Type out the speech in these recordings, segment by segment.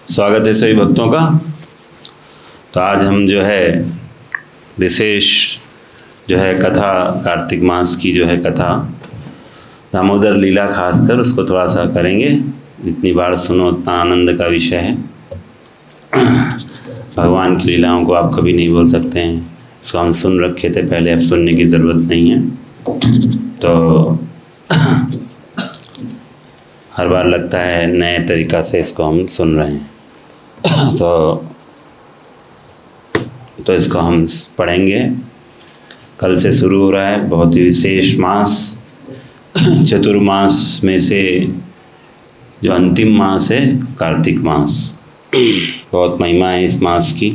स्वागत है सभी भक्तों का। तो आज हम जो है विशेष जो है कथा, कार्तिक मास की जो है कथा दामोदर लीला खासकर उसको थोड़ा सा करेंगे। जितनी बार सुनो उतना आनंद का विषय है। भगवान की लीलाओं को आप कभी नहीं बोल सकते हैं। इसको हम सुन रखे थे पहले, अब सुनने की ज़रूरत नहीं है। तो हर बार लगता है नए तरीक़ा से इसको हम सुन रहे हैं। तो इसको हम पढ़ेंगे। कल से शुरू हो रहा है बहुत ही विशेष मास, चतुर्मास में से जो अंतिम मास है कार्तिक मास। बहुत महिमा है इस मास की।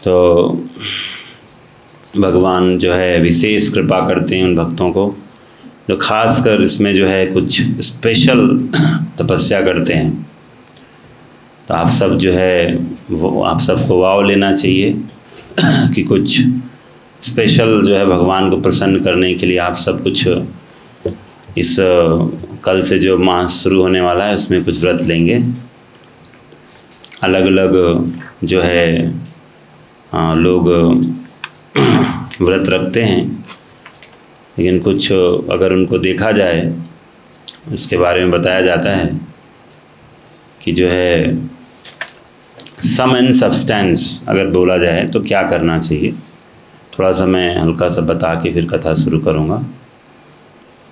तो भगवान जो है विशेष कृपा करते हैं उन भक्तों को जो खासकर इसमें जो है कुछ स्पेशल तपस्या करते हैं। तो आप सब जो है वो आप सबको वाव लेना चाहिए कि कुछ स्पेशल जो है भगवान को प्रसन्न करने के लिए आप सब कुछ इस कल से जो मास शुरू होने वाला है उसमें कुछ व्रत लेंगे। अलग अलग जो है लोग व्रत रखते हैं, लेकिन कुछ अगर उनको देखा जाए उसके बारे में बताया जाता है कि जो है सम एंड सब्सटेंस अगर बोला जाए तो क्या करना चाहिए। थोड़ा सा मैं हल्का सा बता के फिर कथा शुरू करूँगा।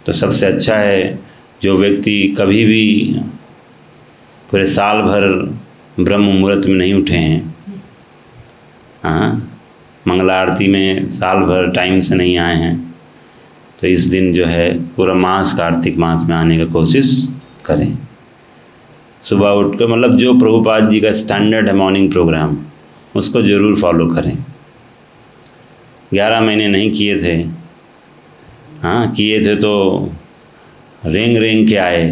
तो सबसे अच्छा है जो व्यक्ति कभी भी पूरे साल भर ब्रह्म मुहूर्त में नहीं उठे हैं, मंगला आरती में साल भर टाइम से नहीं आए हैं, तो इस दिन जो है पूरा मास कार्तिक मास में आने का कोशिश करें। सुबह उठ कर मतलब जो प्रभुपाद जी का स्टैंडर्ड है मॉर्निंग प्रोग्राम उसको ज़रूर फॉलो करें। 11 महीने नहीं किए थे, किए थे तो रेंग रेंग के आए,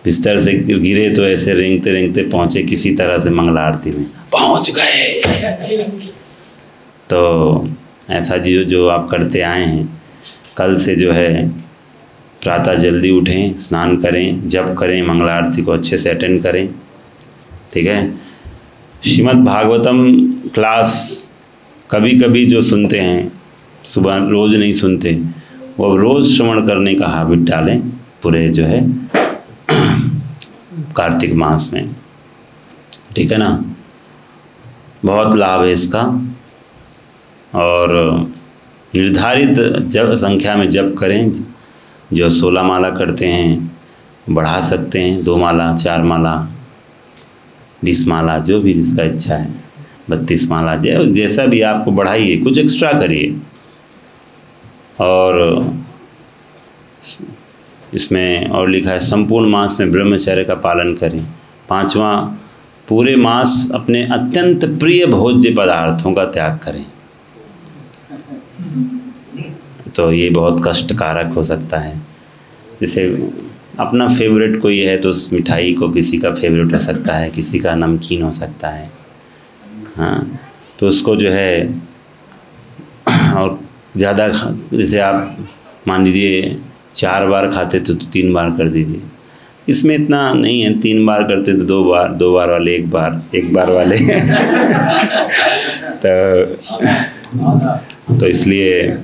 बिस्तर से गिरे तो ऐसे रेंगते रेंगते पहुँचे किसी तरह से मंगला आरती में पहुँच गए। तो ऐसा जो आप करते आए हैं, कल से जो है प्रातः जल्दी उठें, स्नान करें, जप करें, मंगला आरती को अच्छे से अटेंड करें। ठीक है। श्रीमद् भागवतम क्लास कभी कभी जो सुनते हैं, सुबह रोज़ नहीं सुनते, वो रोज़ श्रवण करने का हैबिट डालें पूरे जो है कार्तिक मास में। ठीक है ना। बहुत लाभ है इसका। और निर्धारित जब संख्या में जप करें। जो 16 माला करते हैं बढ़ा सकते हैं, 2 माला, 4 माला, 20 माला, जो भी जिसका इच्छा है, 32 माला, जैसा भी आपको बढ़ाइए, कुछ एक्स्ट्रा करिए। और इसमें और लिखा है संपूर्ण मास में ब्रह्मचर्य का पालन करें। 5वां, पूरे मास अपने अत्यंत प्रिय भोज्य पदार्थों का त्याग करें। तो ये बहुत कष्टकारक हो सकता है। जैसे अपना फेवरेट कोई है तो उस मिठाई को किसी का फेवरेट हो सकता है, किसी का नमकीन हो सकता है, तो उसको जो है और ज़्यादा जैसे आप मान लीजिए 4 बार खाते थे तो 3 बार कर दीजिए। इसमें इतना नहीं है, 3 बार करते तो 2 बार, 2 बार वाले 1 बार, 1 बार वाले तो इसलिए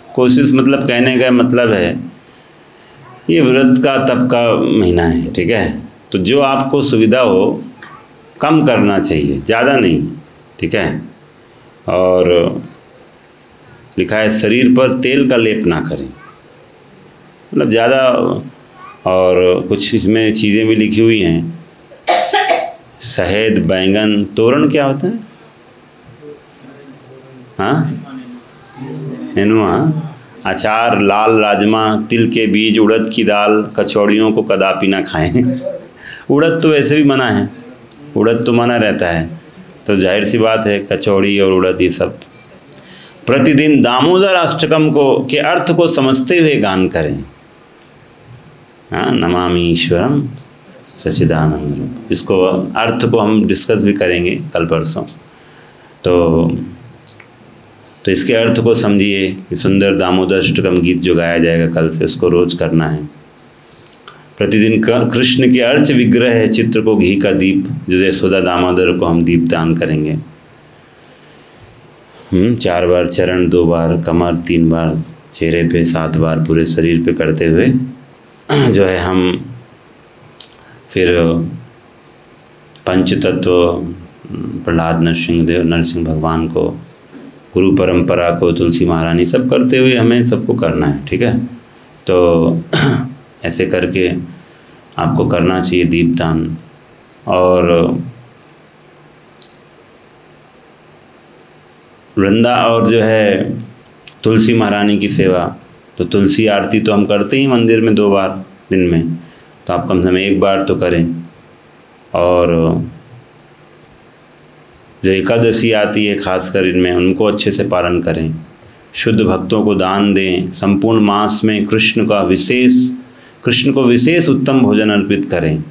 कोशिश, मतलब कहने का मतलब है ये व्रत का तप का महीना है। ठीक है। तो जो आपको सुविधा हो कम करना चाहिए, ज़्यादा नहीं। ठीक है। और लिखा है शरीर पर तेल का लेप ना करें, मतलब ज़्यादा। और कुछ इसमें चीज़ें भी लिखी हुई हैं, शहद, बैंगन, तोरण क्या होता है, नेनुआ, अचार, लाल राजमा, तिल के बीज, उड़द की दाल, कचौड़ियों को कदापि ना खाएं। उड़द तो वैसे भी मना है, उड़द तो मना रहता है, तो जाहिर सी बात है कचौड़ी और उड़द ये सब। प्रतिदिन दामोदर अष्टकम के अर्थ को समझते हुए गान करें। नमामि ईश्वरम सच्चिदानंद रूप। इसको अर्थ को हम डिस्कस भी करेंगे कल परसों। तो इसके अर्थ को समझिए कि सुंदर दामोदर अष्टकम गीत जो गाया जाएगा कल से, उसको रोज़ करना है। प्रतिदिन कृष्ण के अर्च विग्रह है चित्र को घी का दीप, जो यशोदा दामोदर को हम दीपदान करेंगे। 4 बार चरण, 2 बार कमर, 3 बार चेहरे पे, 7 बार पूरे शरीर पे करते हुए जो है हम फिर पंचतत्व प्रहलाद नरसिंह भगवान को, गुरु परंपरा को, तुलसी महारानी, सब करते हुए हमें सबको करना है। ठीक है, तो ऐसे करके आपको करना चाहिए दीपदान। और वृंदा और जो है तुलसी महारानी की सेवा, तो तुलसी आरती तो हम करते ही मंदिर में 2 बार दिन में, तो आप कम से कम 1 बार तो करें। और जो एकादशी आती है खासकर इनमें, उनको अच्छे से पालन करें, शुद्ध भक्तों को दान दें, संपूर्ण मास में कृष्ण को विशेष उत्तम भोजन अर्पित करें।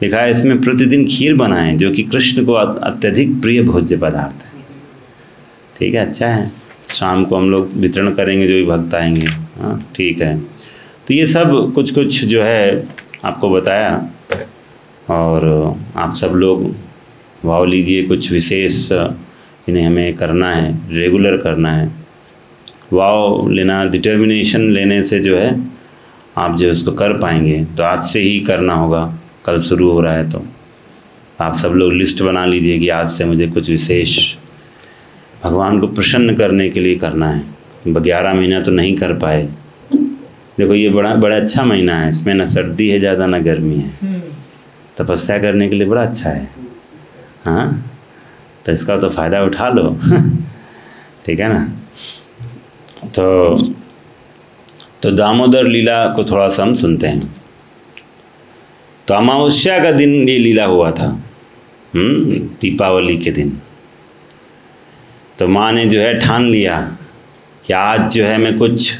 लिखा है इसमें प्रतिदिन खीर बनाएं, जो कि कृष्ण को अत्यधिक प्रिय भोज्य पदार्थ है। ठीक है, अच्छा है। शाम को हम लोग वितरण करेंगे जो भी भक्त आएंगे। हाँ, ठीक है। तो ये सब कुछ जो है आपको बताया, और आप सब लोग वाव लीजिए। कुछ विशेष इन्हें हमें करना है, रेगुलर करना है। वाव लेना, डिटर्मिनेशन लेने से जो है आप जो उसको कर पाएंगे। तो आज से ही करना होगा, कल शुरू हो रहा है, तो आप सब लोग लिस्ट बना लीजिए कि आज से मुझे कुछ विशेष भगवान को प्रसन्न करने के लिए करना है। 11 महीना तो नहीं कर पाए। देखो ये बड़ा अच्छा महीना है, इसमें ना सर्दी है ज़्यादा ना गर्मी है, तपस्या करने के लिए बड़ा अच्छा है। हाँ, तो इसका तो फ़ायदा उठा लो। ठीक है ना। तो दामोदर लीला को थोड़ा सा हम सुनते हैं। तो अमावस्या का दिन ये लीला हुआ था, दीपावली के दिन। तो माँ ने जो है ठान लिया कि आज जो है मैं कुछ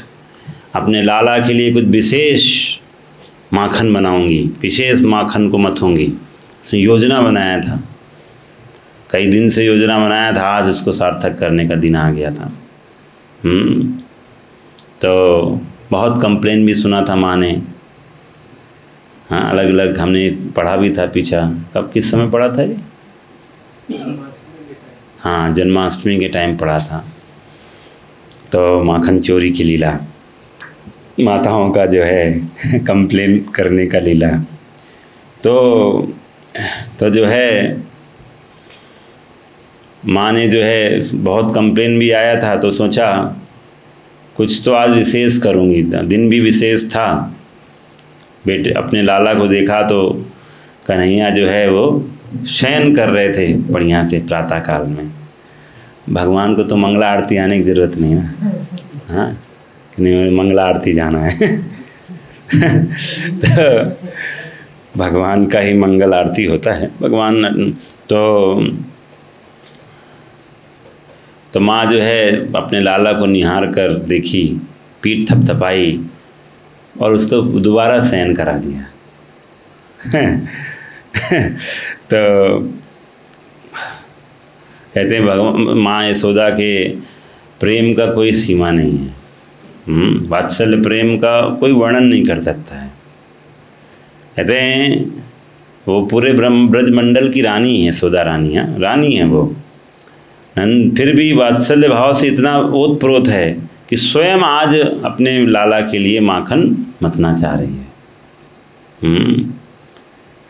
अपने लाला के लिए कुछ विशेष माखन बनाऊंगी, विशेष माखन को मथूंगी। उसने योजना बनाया था, कई दिन से योजना बनाया था, आज उसको सार्थक करने का दिन आ गया था। तो बहुत कंप्लेन भी सुना था माँ ने। हाँ, अलग अलग हमने पढ़ा भी था पीछा। कब किस समय पढ़ा था ये? हाँ, जन्माष्टमी के टाइम पढ़ा था। तो माखन चोरी की लीला, माताओं का जो है कंप्लेन करने का लीला। तो जो है माँ ने जो है बहुत कंप्लेन भी आया था, तो सोचा कुछ तो आज विशेष करूँगी। दिन भी विशेष था। बेटे अपने लाला को देखा तो कन्हैया जो है वो शयन कर रहे थे बढ़िया से प्रातः काल में। भगवान को तो मंगला आरती आने की ज़रूरत नहीं ना। हाँ, नहीं, मंगला आरती जाना है। तो भगवान का ही मंगल आरती होता है। भगवान तो माँ जो है अपने लाला को निहार कर देखी, पीठ थपथपाई और उसको दोबारा शयन करा दिया। तो कहते हैं भगवान माँ यशोदा के प्रेम का कोई सीमा नहीं है। वात्सल्य प्रेम का कोई वर्णन नहीं कर सकता है। कहते हैं वो पूरे ब्रजमंडल की रानी है, यशोदा रानी। हाँ, रानी है वो, फिर भी वात्सल्य भाव से इतना ओतप्रोत है कि स्वयं आज अपने लाला के लिए माखन मथना चाह रही है।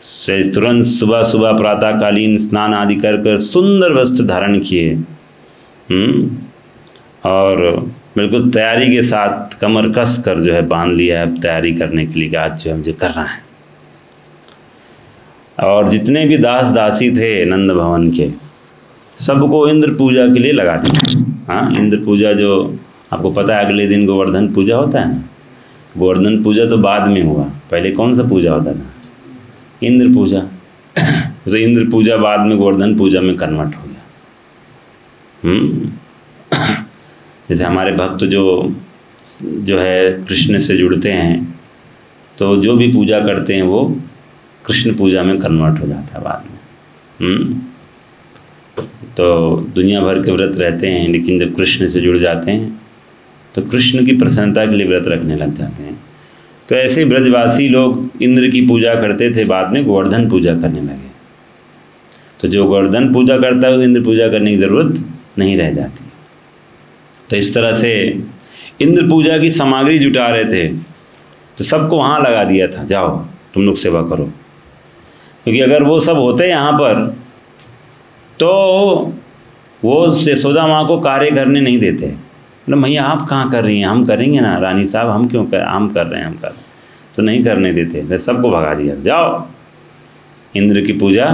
से तुरंत सुबह सुबह प्रातःकालीन स्नान आदि कर सुंदर वस्त्र धारण किए, और बिल्कुल तैयारी के साथ कमर कस कर जो है बांध लिया है अब तैयारी करने के लिए, आज जो मुझे करना है। और जितने भी दास दासी थे नंद भवन के, सबको इंद्र पूजा के लिए लगा दिया। हाँ, इंद्र पूजा जो आपको पता है अगले दिन गोवर्धन पूजा होता है ना। गोवर्धन पूजा तो बाद में हुआ, पहले कौन सा पूजा होता था? इंद्र पूजा। तो इंद्र पूजा बाद में गोवर्धन पूजा में कन्वर्ट हो गया। जैसे हमारे भक्त जो है कृष्ण से जुड़ते हैं, तो जो भी पूजा करते हैं वो कृष्ण पूजा में कन्वर्ट हो जाता है बाद में। तो दुनिया भर के व्रत रहते हैं, लेकिन जब कृष्ण से जुड़ जाते हैं तो कृष्ण की प्रसन्नता के लिए व्रत रखने लग जाते हैं। तो ऐसे ब्रजवासी लोग इंद्र की पूजा करते थे, बाद में गोवर्धन पूजा करने लगे। तो जो गोवर्धन पूजा करता है, तो इंद्र पूजा करने की ज़रूरत नहीं रह जाती। तो इस तरह से इंद्र पूजा की सामग्री जुटा रहे थे, तो सबको वहाँ लगा दिया था, जाओ तुम लोग सेवा करो। क्योंकि अगर वो सब होते यहाँ पर तो वो यशोदा माँ को कार्य करने नहीं देते। मतलब भैया आप कहाँ कर रही हैं, हम करेंगे ना रानी साहब, हम क्यों कर, हम कर रहे हैं, हम कर रहे हैं, तो नहीं करने देते, तो सबको भगा दिया, जाओ इंद्र की पूजा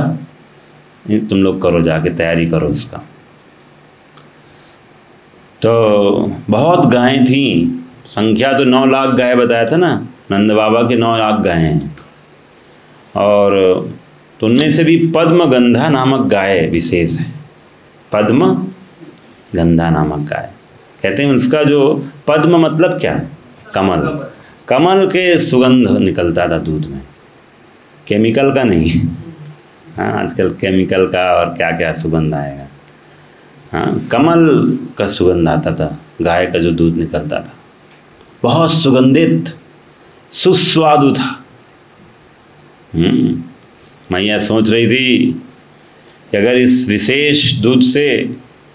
तुम लोग करो, जाके तैयारी करो उसका। तो बहुत गायें थीं, संख्या तो 9 लाख गाय बताया था ना, नंद बाबा के 9 लाख गाय हैं। और तो उनमें से भी पद्मगंधा नामक गाय विशेष है। पद्मगंधा नामक गाय कहते हैं, उसका जो पद्म मतलब क्या है, कमल, कमल के सुगंध निकलता था दूध में, केमिकल का नहीं। हाँ, आजकल केमिकल का और क्या क्या सुगंध आएगा। हाँ, कमल का सुगंध आता था, गाय का जो दूध निकलता था, बहुत सुगंधित सुस्वादु था। मैया सोच रही थी कि अगर इस विशेष दूध से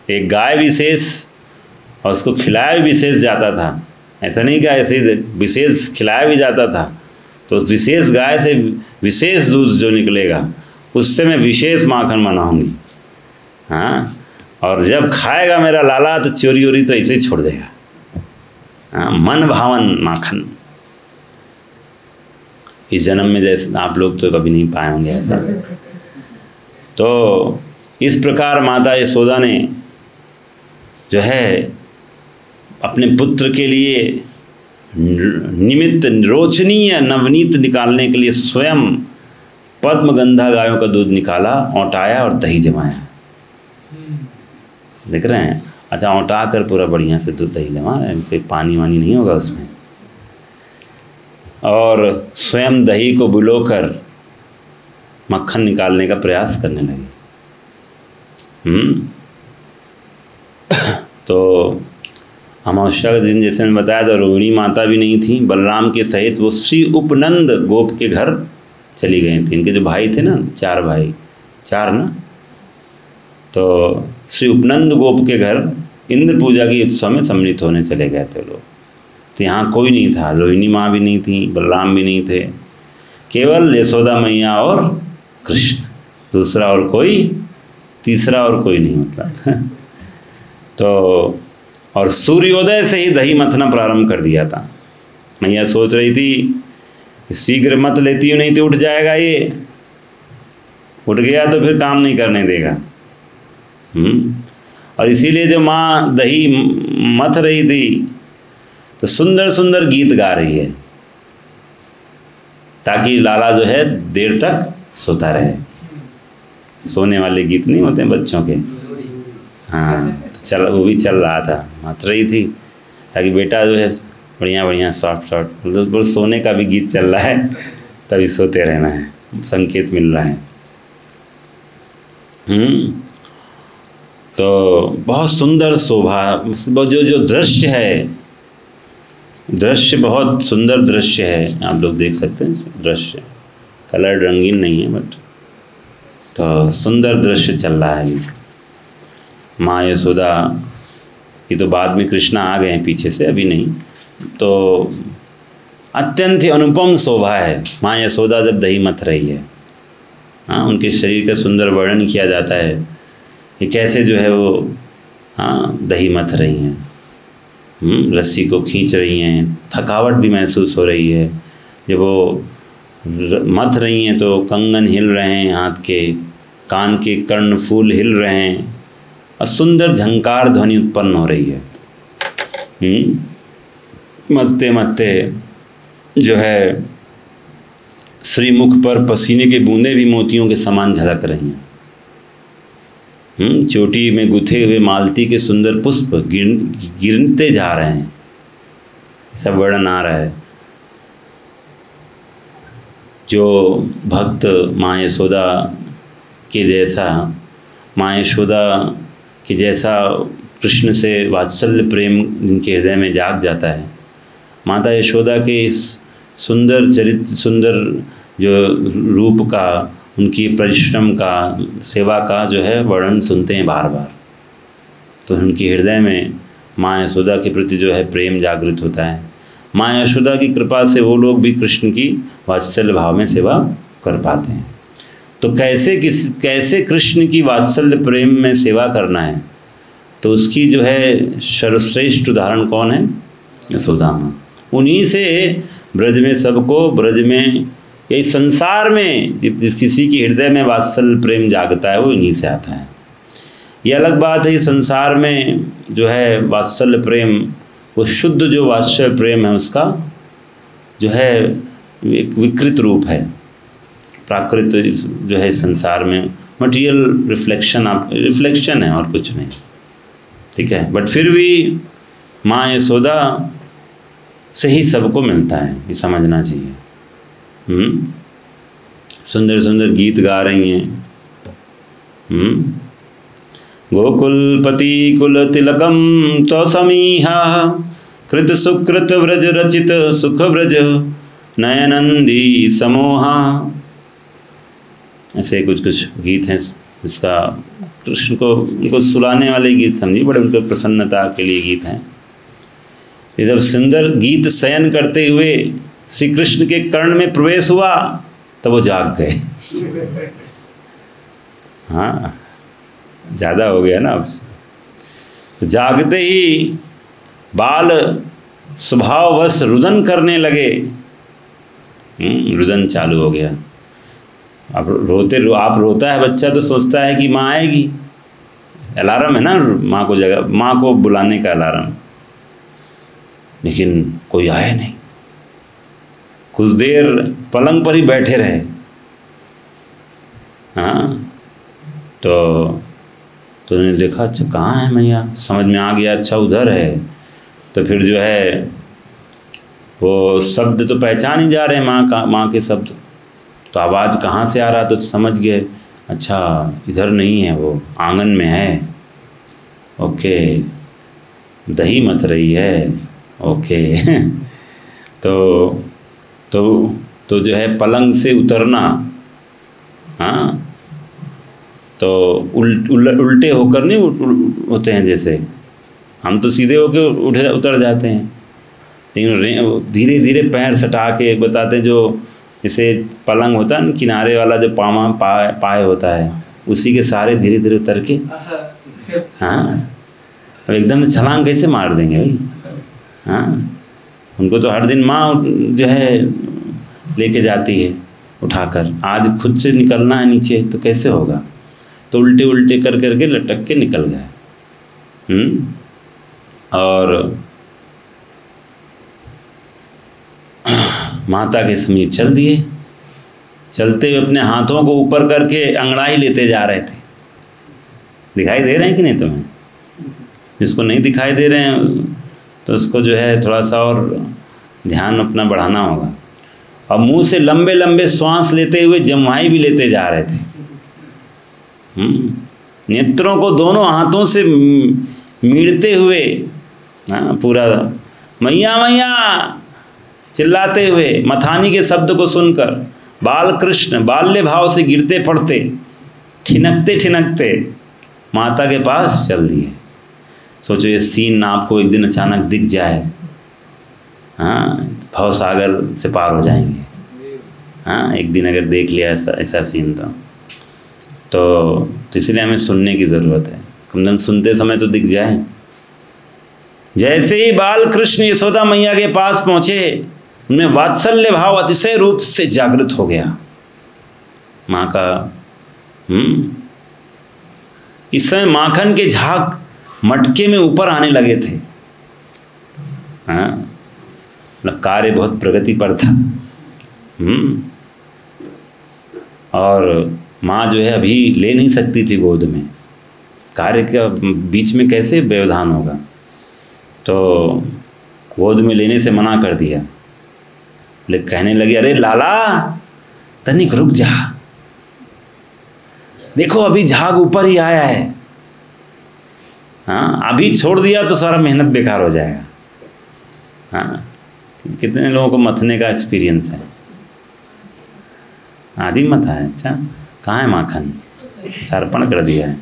एक गाय विशेष और उसको खिलाया भी विशेष जाता था, ऐसा नहीं कि ऐसे विशेष खिलाया भी जाता था, तो उस विशेष गाय से विशेष दूध जो निकलेगा उससे मैं विशेष माखन बनाऊंगी। हाँ, और जब खाएगा मेरा लाला तो चोरी वोरी तो ऐसे ही छोड़ देगा। हाँ, मन भावन माखन। इस जन्म में जैसे आप लोग तो कभी नहीं पाए होंगे ऐसा। तो इस प्रकार माता यशोदा ने जो है अपने पुत्र के लिए निमित्त रोचनीय नवनीत निकालने के लिए स्वयं पद्मगंधा गायों का दूध निकाला, औंटाया और दही जमाया। देख रहे हैं? अच्छा, औंटा कर पूरा बढ़िया से दूध दही जमा रहे हैं, कोई पानी वानी नहीं होगा उसमें। और स्वयं दही को बुलोकर मक्खन निकालने का प्रयास करने लगे। तो अमावस्या के दिन जैसे मैंने बताया था, रोहिणी माता भी नहीं थी, बलराम के सहित वो श्री उपनंद गोप के घर चली गई थी। इनके जो भाई थे ना, 4 भाई, 4 ना, तो श्री उपनंद गोप के घर इंद्र पूजा की उत्सव में सम्मिलित होने चले गए थे लोग। तो यहाँ कोई नहीं था, रोहिणी माँ भी नहीं थी, बलराम भी नहीं थे, केवल यशोदा मैया और कृष्ण, दूसरा और कोई, तीसरा और कोई नहीं मतलब। तो और सूर्योदय से ही दही मथना प्रारंभ कर दिया था। मैया सोच रही थी शीघ्र मत लेती हूँ, नहीं तो उठ जाएगा, ये उठ गया तो फिर काम नहीं करने देगा। और इसीलिए जब माँ दही मथ रही थी तो सुंदर सुंदर गीत गा रही है, ताकि लाला जो है देर तक सोता रहे। सोने वाले गीत नहीं होते बच्चों के, हाँ, तो चल वो भी चल रहा था, मथ रही थी ताकि बेटा जो है बढ़िया बढ़िया सॉफ्ट मतलब सोने का भी गीत चल रहा है, तभी सोते रहना है, संकेत मिल रहा है। तो बहुत सुंदर शोभा, जो दृश्य है, दृश्य बहुत सुंदर दृश्य है, आप लोग देख सकते हैं। दृश्य कलर रंगीन नहीं है, बट तो सुंदर दृश्य चल रहा है। माँ यशोदा, ये तो बाद में कृष्णा आ गए हैं पीछे से, अभी नहीं। तो अत्यंत ही अनुपम शोभा है माँ यशोदा जब दही मथ रही है। हाँ, उनके शरीर का सुंदर वर्णन किया जाता है कि कैसे जो है वो, हाँ, दही मथ रही हैं, रस्सी को खींच रही हैं, थकावट भी महसूस हो रही है। जब वो मथ रही हैं तो कंगन हिल रहे हैं, हाथ के, कान के कर्णफूल हिल रहे हैं और सुंदर झंकार ध्वनि उत्पन्न हो रही है। मथते मथते जो है श्रीमुख पर पसीने के बूंदे भी मोतियों के समान झलक रही हैं। चोटी में गुथे हुए मालती के सुंदर पुष्प गिरते जा रहे हैं, सब वर्णन आ रहा है। जो भक्त माँ यशोदा के जैसा, माँ यशोदा के जैसा कृष्ण से वात्सल्य प्रेम जिनके हृदय में जाग जाता है, माता यशोदा के इस सुंदर चरित्र, सुंदर जो रूप का, उनकी परिश्रम का, सेवा का जो है वर्णन सुनते हैं बार बार, तो उनके हृदय में माँ यशोदा के प्रति जो है प्रेम जागृत होता है। माँ यशोदा की कृपा से वो लोग भी कृष्ण की वात्सल्य भाव में सेवा कर पाते हैं। तो कैसे कृष्ण की वात्सल्य प्रेम में सेवा करना है, तो उसकी जो है सर्वश्रेष्ठ उदाहरण कौन है? यशोदा माँ। उन्हीं से ब्रज में सबको, ब्रज में यही संसार में जिस किसी के हृदय में वात्सल्य प्रेम जागता है वो इन्हीं से आता है। ये अलग बात है, संसार में जो है वात्सल्य प्रेम, वो शुद्ध जो वात्सल्य प्रेम है उसका जो है एक विकृत रूप है। प्राकृत जो है संसार में मटेरियल रिफ्लेक्शन है और कुछ नहीं, ठीक है। बट फिर भी माँ यशोदा से ही सबको मिलता है, ये समझना चाहिए। सुंदर सुंदर गीत गा रही हैं। गोकुलपति कुल तिलकम तो समीहा कृत सुकृत व्रज रचित सुख व्रज नयनंदी समोहा। ऐसे कुछ गीत हैं जिसका कृष्ण को उनको सुलाने वाले गीत समझिए, बड़े उनके प्रसन्नता के लिए गीत हैं। ये जब सुंदर गीत शयन करते हुए श्री कृष्ण के कर्ण में प्रवेश हुआ तब वो जाग गए। हाँ, ज़्यादा हो गया ना अब। जागते ही बाल स्वभाववश रुदन करने लगे। रुदन चालू हो गया। अब आप रोता है बच्चा तो सोचता है कि माँ आएगी, अलार्म है ना माँ को जगह, माँ को बुलाने का अलार्म, लेकिन कोई आया नहीं। कुछ देर पलंग पर ही बैठे रहे। हाँ, तो उन्होंने देखा अच्छा कहाँ है मैया, समझ में आ गया अच्छा उधर है। तो फिर जो है वो शब्द तो पहचान ही जा रहे हैं माँ के शब्द, तो आवाज़ कहाँ से आ रहा तो समझ गए अच्छा इधर नहीं है, वो आंगन में है। ओके, दही मथ रही है। ओके। तो जो है पलंग से उतरना, हाँ, तो उल्टे होकर नहीं होते हैं, जैसे हम तो सीधे होकर उतर जाते हैं, लेकिन धीरे धीरे पैर सटा के बताते हैं, जो जैसे पलंग होता है ना किनारे वाला जो पाए होता है, उसी के सारे धीरे धीरे उतर के, हाँ, अब एकदम छलांग कैसे मार देंगे भाई। हाँ, उनको तो हर दिन माँ जो है लेके जाती है उठाकर, आज खुद से निकलना है नीचे तो कैसे होगा, तो उल्टे उल्टे कर करके लटक के निकल गए। और माता के समीप चल दिए। चलते हुए अपने हाथों को ऊपर करके अंगड़ाई लेते जा रहे थे। दिखाई दे रहे हैं कि नहीं तुम्हें? जिसको नहीं दिखाई दे रहे हैं तो उसको जो है थोड़ा सा और ध्यान अपना बढ़ाना होगा। और मुंह से लंबे लंबे श्वास लेते हुए जम्हाई भी लेते जा रहे थे। नेत्रों को दोनों हाथों से मीड़ते हुए, हाँ, पूरा मैया मैया चिल्लाते हुए, मथानी के शब्द को सुनकर बाल कृष्ण बाल्य भाव से गिरते पड़ते, ठिनकते ठिनकते माता के पास चल दिए। सोचो ये सीन आपको एक दिन अचानक दिख जाए, हाँ, भव सागर से पार हो जाएंगे। हाँ, एक दिन अगर देख लिया ऐसा सीन तो इसलिए हमें सुनने की ज़रूरत है, कम से कम सुनते समय तो दिख जाए। जैसे ही बाल कृष्ण यशोदा मैया के पास पहुँचे, उनमें वात्सल्य भाव अतिशय रूप से जागृत हो गया। माँ का इस समय माखन के झाग मटके में ऊपर आने लगे थे। हाँ, मतलब कार्य बहुत प्रगति पर था। और माँ जो है अभी ले नहीं सकती थी गोद में, कार्य के बीच में कैसे व्यवधान होगा, तो गोद में लेने से मना कर दिया। लेकिन कहने लगे अरे लाला तनिक रुक जा, देखो अभी झाग ऊपर ही आया है। हाँ, अभी छोड़ दिया तो सारा मेहनत बेकार हो जाएगा। हाँ, कितने लोगों को मथने का एक्सपीरियंस है? आदि मथा है। अच्छा, कहाँ है माखन? अर्पण कर दिया है।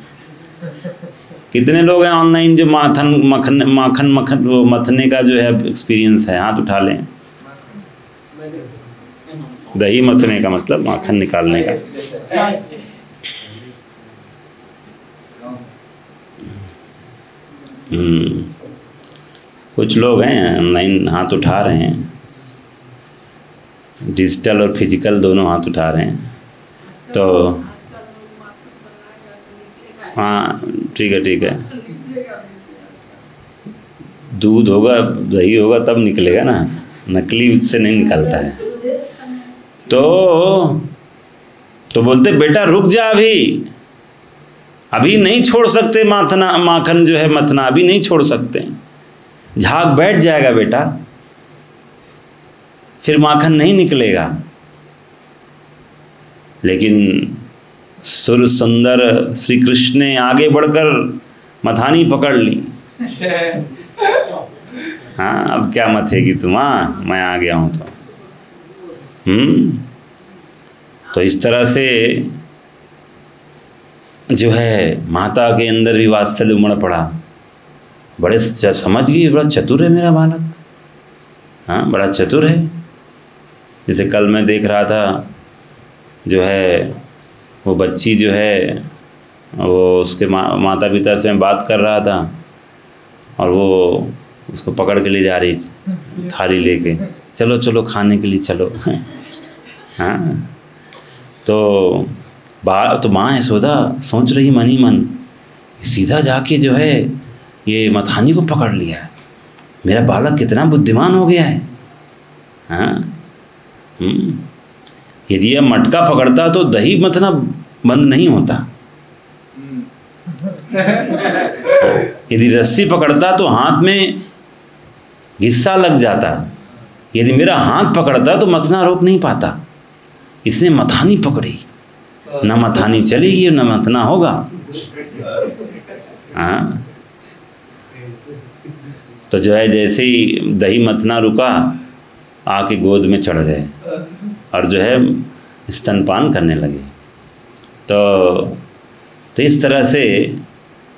कितने लोग हैं ऑनलाइन जो माखन वो मथने का जो है एक्सपीरियंस है? हाथ उठा लें। दही मथने का मतलब माखन निकालने का। कुछ लोग हैं ऑनलाइन हाथ उठा रहे हैं, डिजिटल और फिजिकल दोनों हाथ उठा रहे हैं। तो हाँ, ठीक है ठीक है। दूध होगा, दही होगा तब निकलेगा ना, नकली से नहीं निकलता है। तो बोलते बेटा रुक जा, अभी नहीं छोड़ सकते माखन जो है मथना, अभी नहीं छोड़ सकते। झाग बैठ जाएगा बेटा, फिर माखन नहीं निकलेगा। लेकिन सुर सुंदर श्री कृष्ण ने आगे बढ़कर मथानी पकड़ ली। हाँ, अब क्या मथेगी तुम? हाँ, मैं आ गया हूँ तो इस तरह से जो है माता के अंदर भी वात्सल्य उमड़ पड़ा। बड़े समझ गई, बड़ा चतुर है मेरा बालक। हाँ, बड़ा चतुर है। जैसे कल मैं देख रहा था, जो है वो बच्ची जो है वो उसके माता पिता से मैं बात कर रहा था, और वो उसको पकड़ के ले जा रही थाली लेके, चलो चलो खाने के लिए चलो। हाँ, तो माँ यशोदा सोच रही मन ही मन, सीधा जाके जो है ये मथानी को पकड़ लिया है, मेरा बालक कितना बुद्धिमान हो गया है। हाँ, यदि यह मटका पकड़ता तो दही मथना बंद नहीं होता। यदि रस्सी पकड़ता तो हाथ में घिस्सा लग जाता। यदि मेरा हाथ पकड़ता तो मथना रोक नहीं पाता। इसने मथानी पकड़ी, न मथानी चलेगी न मथना होगा। हाँ, तो जो है जैसे ही दही मथना रुका, आके गोद में चढ़ गए और जो है स्तनपान करने लगे। तो इस तरह से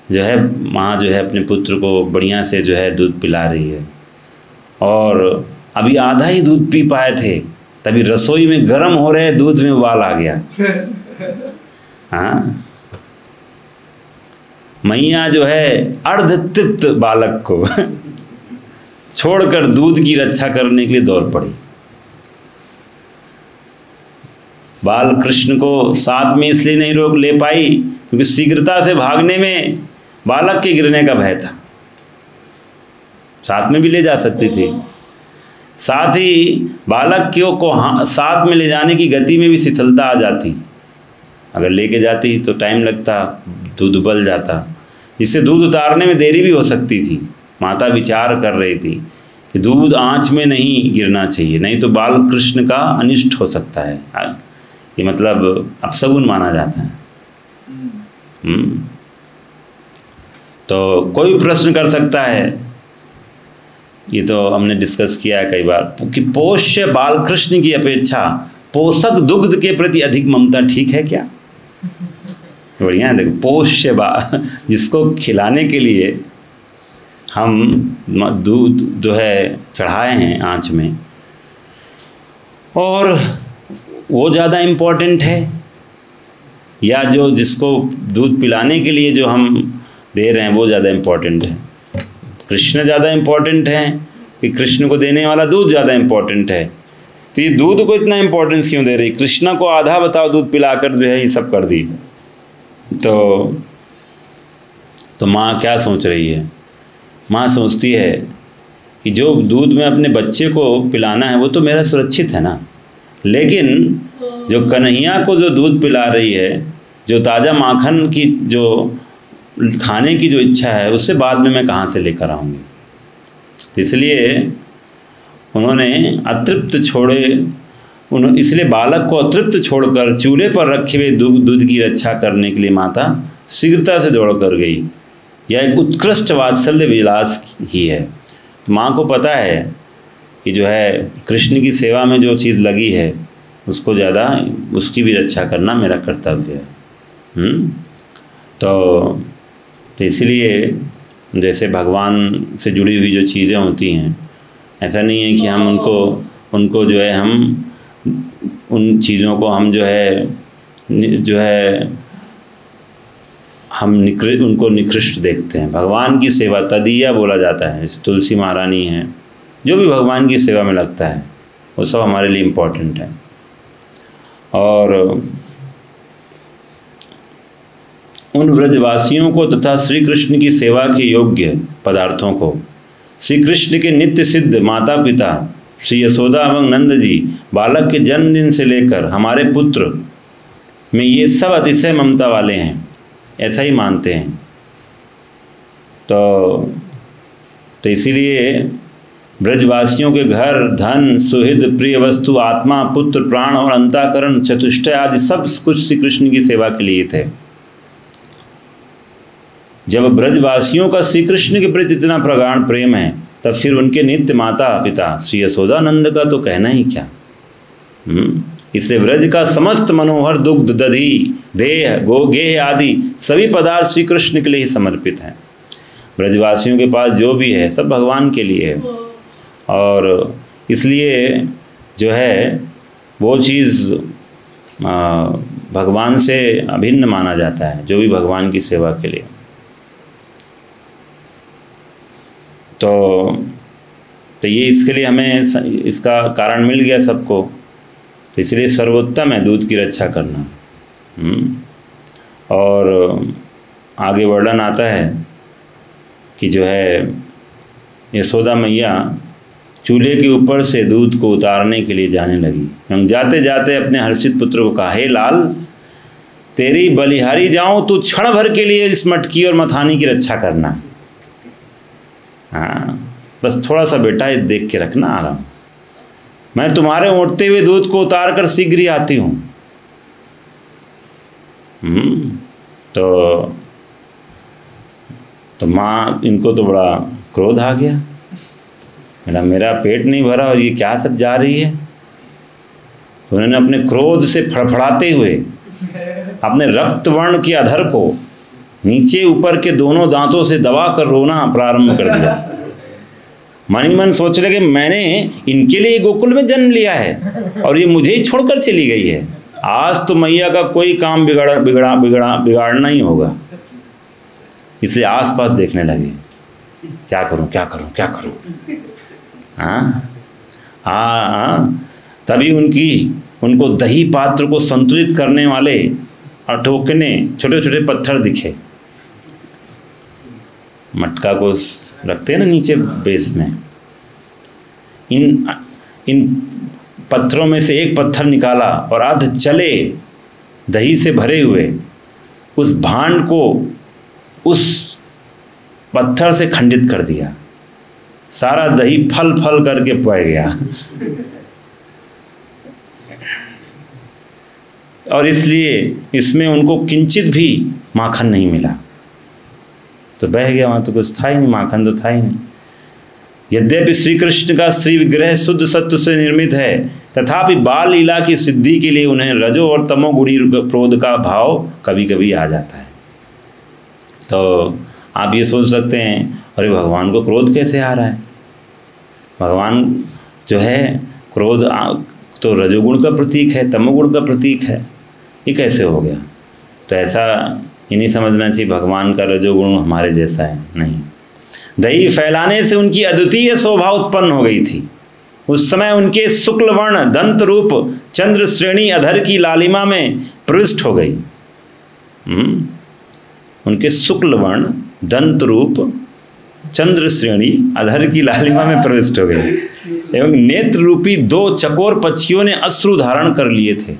जो है माँ जो है अपने पुत्र को बढ़िया से जो है दूध पिला रही है। और अभी आधा ही दूध पी पाए थे, तभी रसोई में गर्म हो रहे दूध में उबाल आ गया। हाँ, मैया जो है अर्धतृप्त बालक को छोड़कर दूध की रक्षा करने के लिए दौड़ पड़ी। बाल कृष्ण को साथ में इसलिए नहीं रोक ले पाई क्योंकि शीघ्रता से भागने में बालक के गिरने का भय था। साथ में भी ले जा सकती थी, साथ ही बालक को साथ में ले जाने की गति में भी शिथिलता आ जाती। अगर लेके जाती तो टाइम लगता, दूध उबल जाता, जिससे दूध उतारने में देरी भी हो सकती थी। माता विचार कर रही थी कि दूध आंच में नहीं गिरना चाहिए, नहीं तो बाल कृष्ण का अनिष्ट हो सकता है। ये मतलब अपशगुन माना जाता है। तो कोई प्रश्न कर सकता है, ये तो हमने डिस्कस किया है कई बार, कि पोष्य बालकृष्ण की अपेक्षा पोषक दुग्ध के प्रति अधिक ममता ठीक है क्या? बढ़िया है। देखो, पोष्य जिसको खिलाने के लिए हम दूध जो है चढ़ाए हैं आँच में, और वो ज़्यादा इम्पोर्टेंट है, या जो जिसको दूध पिलाने के लिए जो हम दे रहे हैं वो ज़्यादा इम्पोर्टेंट है? कृष्ण ज़्यादा इम्पोर्टेंट है कि कृष्ण को देने वाला दूध ज़्यादा इम्पोर्टेंट है? तो ये दूध को इतना इम्पोर्टेंस क्यों दे रही? कृष्ण को आधा बताओ दूध पिलाकर जो है ये सब कर दी। तो माँ क्या सोच रही है? माँ सोचती है कि जो दूध में अपने बच्चे को पिलाना है वो तो मेरा सुरक्षित है ना, लेकिन जो कन्हैया को जो दूध पिला रही है, जो ताज़ा माखन की जो खाने की जो इच्छा है, उससे बाद में मैं कहाँ से लेकर आऊँगी? तो इसलिए उन्होंने इसलिए बालक को अतृप्त छोड़कर चूल्हे पर रखे हुए दूध की रक्षा करने के लिए माता शीघ्रता से दौड़ कर गई। यह एक उत्कृष्ट वात्सल्य विलास ही है। तो माँ को पता है कि जो है कृष्ण की सेवा में जो चीज़ लगी है उसको ज़्यादा, उसकी भी रक्षा करना मेरा कर्तव्य है। तो इसीलिए जैसे भगवान से जुड़ी हुई जो चीज़ें होती हैं, ऐसा नहीं है कि हम उनको जो है हम उन चीज़ों को हम जो है हम उनको निकृष्ट देखते हैं। भगवान की सेवा तदीया बोला जाता है। जैसे तुलसी महारानी है, जो भी भगवान की सेवा में लगता है वो सब हमारे लिए इम्पोर्टेंट है। और उन व्रजवासियों को तथा श्री कृष्ण की सेवा के योग्य पदार्थों को श्री कृष्ण के नित्य सिद्ध माता पिता श्री यशोदा एवं नंद जी बालक के जन्मदिन से लेकर हमारे पुत्र में ये सब अतिशय ममता वाले हैं, ऐसा ही मानते हैं। तो इसीलिए ब्रजवासियों के घर, धन, सुहृद, प्रिय वस्तु, आत्मा, पुत्र, प्राण और अंतःकरण, चतुष्टय आदि सब कुछ श्री कृष्ण की सेवा के लिए थे। जब ब्रजवासियों का श्री कृष्ण के प्रति इतना प्रगाढ़ प्रेम है, तब फिर उनके नित्य माता पिता श्री यशोदानंद का तो कहना ही क्या। इसलिए व्रज का समस्त मनोहर दुग्ध, दधी, देह, गेह आदि सभी पदार्थ श्री कृष्ण के लिए ही समर्पित हैं। ब्रजवासियों के पास जो भी है सब भगवान के लिए है, और इसलिए जो है वो चीज़ भगवान से अभिन्न माना जाता है, जो भी भगवान की सेवा के लिए। तो ये इसके लिए हमें इसका कारण मिल गया सबको। तो इसलिए सर्वोत्तम है दूध की रक्षा करना। और आगे वर्णन आता है कि जो है यशोदा मैया चूल्हे के ऊपर से दूध को उतारने के लिए जाने लगी। हम जाते जाते अपने हर्षित पुत्र को कहा, हे लाल, तेरी बलिहारी जाऊं, तू क्षण भर के लिए इस मटकी और मथानी की रक्षा करना। हाँ, बस थोड़ा सा बेटा देख के रखना आराम, मैं तुम्हारे उठते हुए दूध को उतार कर शीघ्र ही आती हूँ। तो माँ, इनको तो बड़ा क्रोध आ गया, मेरा पेट नहीं भरा और ये क्या सब जा रही है। तो उन्होंने अपने क्रोध से फड़फड़ाते हुए अपने रक्त वर्ण के अधर को नीचे ऊपर के दोनों दांतों से दबा कर रोना प्रारंभ कर दिया। मन ही मन सोच रहे कि मैंने इनके लिए गोकुल में जन्म लिया है और ये मुझे ही छोड़कर चली गई है। आज तो मैया का कोई काम बिगाड़ना ही होगा। इसे आसपास देखने लगे, क्या करूं क्या करूं क्या करूं। हाँ, तभी उनको दही पात्र को संतुलित करने वाले और ठोकने छोटे छोटे पत्थर दिखे। मटका को रखते हैं ना नीचे बेस में, इन पत्थरों में से एक पत्थर निकाला और अर्ध चले दही से भरे हुए उस भांड को उस पत्थर से खंडित कर दिया। सारा दही फल फल करके पड़ गया और इसलिए इसमें उनको किंचित भी माखन नहीं मिला। तो बह गया, वहाँ तो कुछ था ही नहीं, माखन तो था ही नहीं। यद्यपि श्री कृष्ण का श्री विग्रह शुद्ध सत्व से निर्मित है, तथापि बाल लीला की सिद्धि के लिए उन्हें रजो और तमोगुणी क्रोध का भाव कभी कभी आ जाता है। तो आप ये सोच सकते हैं, अरे भगवान को क्रोध कैसे आ रहा है। भगवान जो है क्रोध तो रजोगुण का प्रतीक है, तमोगुण का प्रतीक है, ये कैसे हो गया। तो ऐसा ये नहीं समझना चाहिए भगवान का रजोगुण हमारे जैसा है, नहीं। दही फैलाने से उनकी अद्वितीय शोभा उत्पन्न हो गई थी। उस समय उनके शुक्ल वर्ण दंत रूप चंद्र श्रेणी अधर की लालिमा में प्रविष्ट हो गई। उनके शुक्ल वर्ण दंत रूप चंद्र श्रेणी अधर की लालिमा में प्रविष्ट हो गई एवं नेत्र रूपी दो चकोर पक्षियों ने अश्रु धारण कर लिए थे।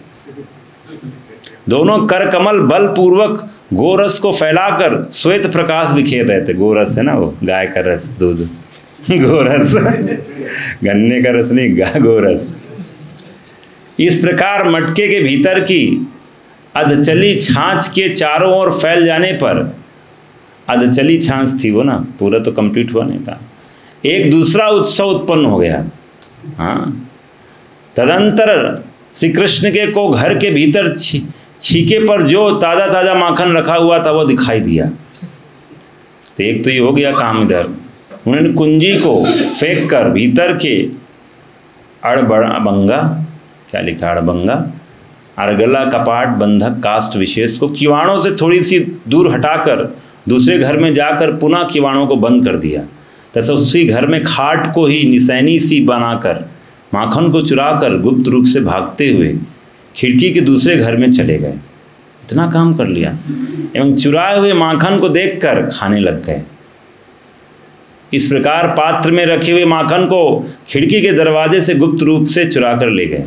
दोनों कर कमल बल पूर्वक गोरस को फैलाकर श्वेत प्रकाश बिखेर रहे थे। गोरस है ना, वो गाय का रस, दूध, गोरस, गन्ने का रस नहीं, गोरस। इस प्रकार मटके के भीतर की अधचली छाछ के चारों ओर फैल जाने पर, अधचली छाछ थी वो ना, पूरा तो कंप्लीट हुआ नहीं था, एक दूसरा उत्सव उत्पन्न हो गया। हाँ, तदंतर श्री कृष्ण के को घर के भीतर छीके पर जो ताज़ा ताज़ा माखन रखा हुआ था वो दिखाई दिया। तो एक तो ये हो गया काम इधर। उन्होंने कुंजी को फेंक कर भीतर के अड़बंगा, क्या लिखा, अड़बंगा, अर्गला, कपाट, बंधक, काष्ठ विशेष को किवाड़ों से थोड़ी सी दूर हटाकर दूसरे घर में जाकर पुनः किवाड़ों को बंद कर दिया तथा उसी घर में खाट को ही निसैनी सी बनाकर माखन को चुराकर गुप्त रूप से भागते हुए खिड़की के दूसरे घर में चले गए। इतना काम कर लिया एवं चुराए हुए माखन को देखकर खाने लग गए। इस प्रकार पात्र में रखे हुए माखन को खिड़की के दरवाजे से गुप्त रूप से चुरा कर ले गए।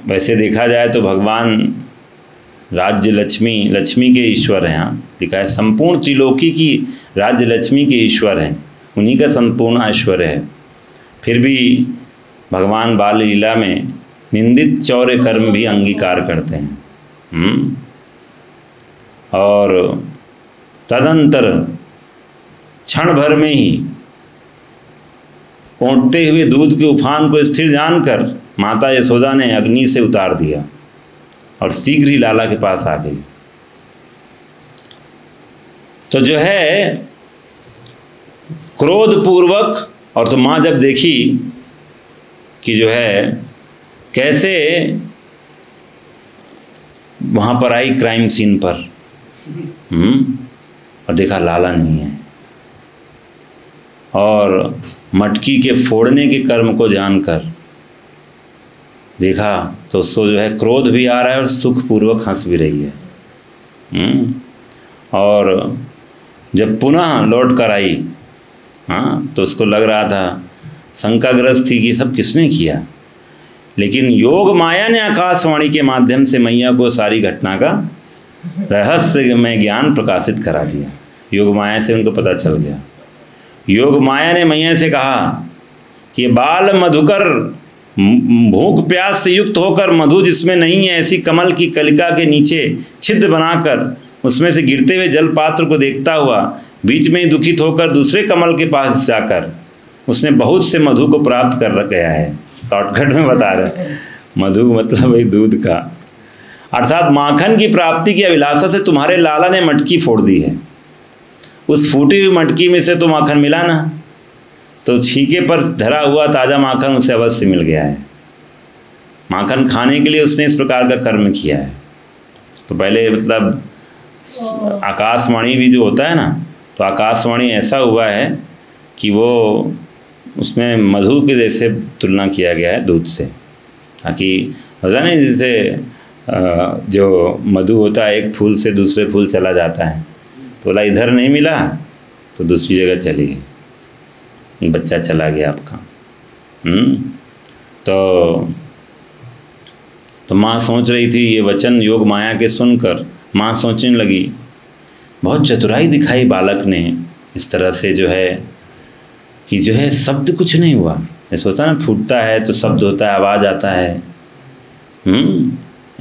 वैसे देखा जाए तो भगवान राज्य लक्ष्मी के ईश्वर हैं। यहाँ लिखा है संपूर्ण त्रिलोकी की राज्य लक्ष्मी के ईश्वर हैं, उन्हीं का संपूर्ण ऐश्वर्य है। फिर भी भगवान बाल लीला में निंदित चौर्य कर्म भी अंगीकार करते हैं। और तदंतर क्षण भर में ही पौंटते हुए दूध के उफान को स्थिर जानकर माता यशोदा ने अग्नि से उतार दिया और शीघ्र ही लाला के पास आ गई। तो जो है क्रोध पूर्वक, और तो माँ जब देखी कि जो है कैसे वहाँ पर आई क्राइम सीन पर, और देखा लाला नहीं है, और मटकी के फोड़ने के कर्म को जानकर देखा तो उसको जो है क्रोध भी आ रहा है और सुखपूर्वक हंस भी रही है। और जब पुनः लौट कर आई, हाँ, तो उसको लग रहा था, शंकाग्रस्त थी कि सब किसने किया। लेकिन योग माया ने आकाशवाणी के माध्यम से मैया को सारी घटना का रहस्यमय ज्ञान प्रकाशित करा दिया। योग माया से उनको पता चल गया। योग माया ने मैया से कहा कि बाल मधुकर भूख प्यास से युक्त होकर मधु जिसमें नहीं है ऐसी कमल की कलिका के नीचे छिद्र बनाकर उसमें से गिरते हुए जल पात्र को देखता हुआ बीच में ही दुखित होकर दूसरे कमल के पास जाकर उसने बहुत से मधु को प्राप्त कर गया है। शॉर्टकट में बता रहे, मधु मतलब वही दूध का, अर्थात माखन की प्राप्ति की अभिलाषा से तुम्हारे लाला ने मटकी फोड़ दी है। उस फूटी हुई मटकी में से तो माखन मिला ना, तो छीके पर धरा हुआ ताज़ा माखन उसे अवश्य मिल गया है। माखन खाने के लिए उसने इस प्रकार का कर्म किया है। तो पहले मतलब आकाशवाणी भी जो होता है ना, तो आकाशवाणी ऐसा हुआ है कि वो उसमें मधु के जैसे तुलना किया गया है दूध से, ताकि होता नहीं जैसे जो मधु होता है एक फूल से दूसरे फूल चला जाता है, तो बोला इधर नहीं मिला तो दूसरी जगह चली गई, बच्चा चला गया आपका। तो माँ सोच रही थी, ये वचन योग माया के सुनकर माँ सोचने लगी, बहुत चतुराई दिखाई बालक ने इस तरह से जो है कि जो है शब्द कुछ नहीं हुआ। ऐसा होता है ना, फूटता है तो शब्द होता है, आवाज़ आता है।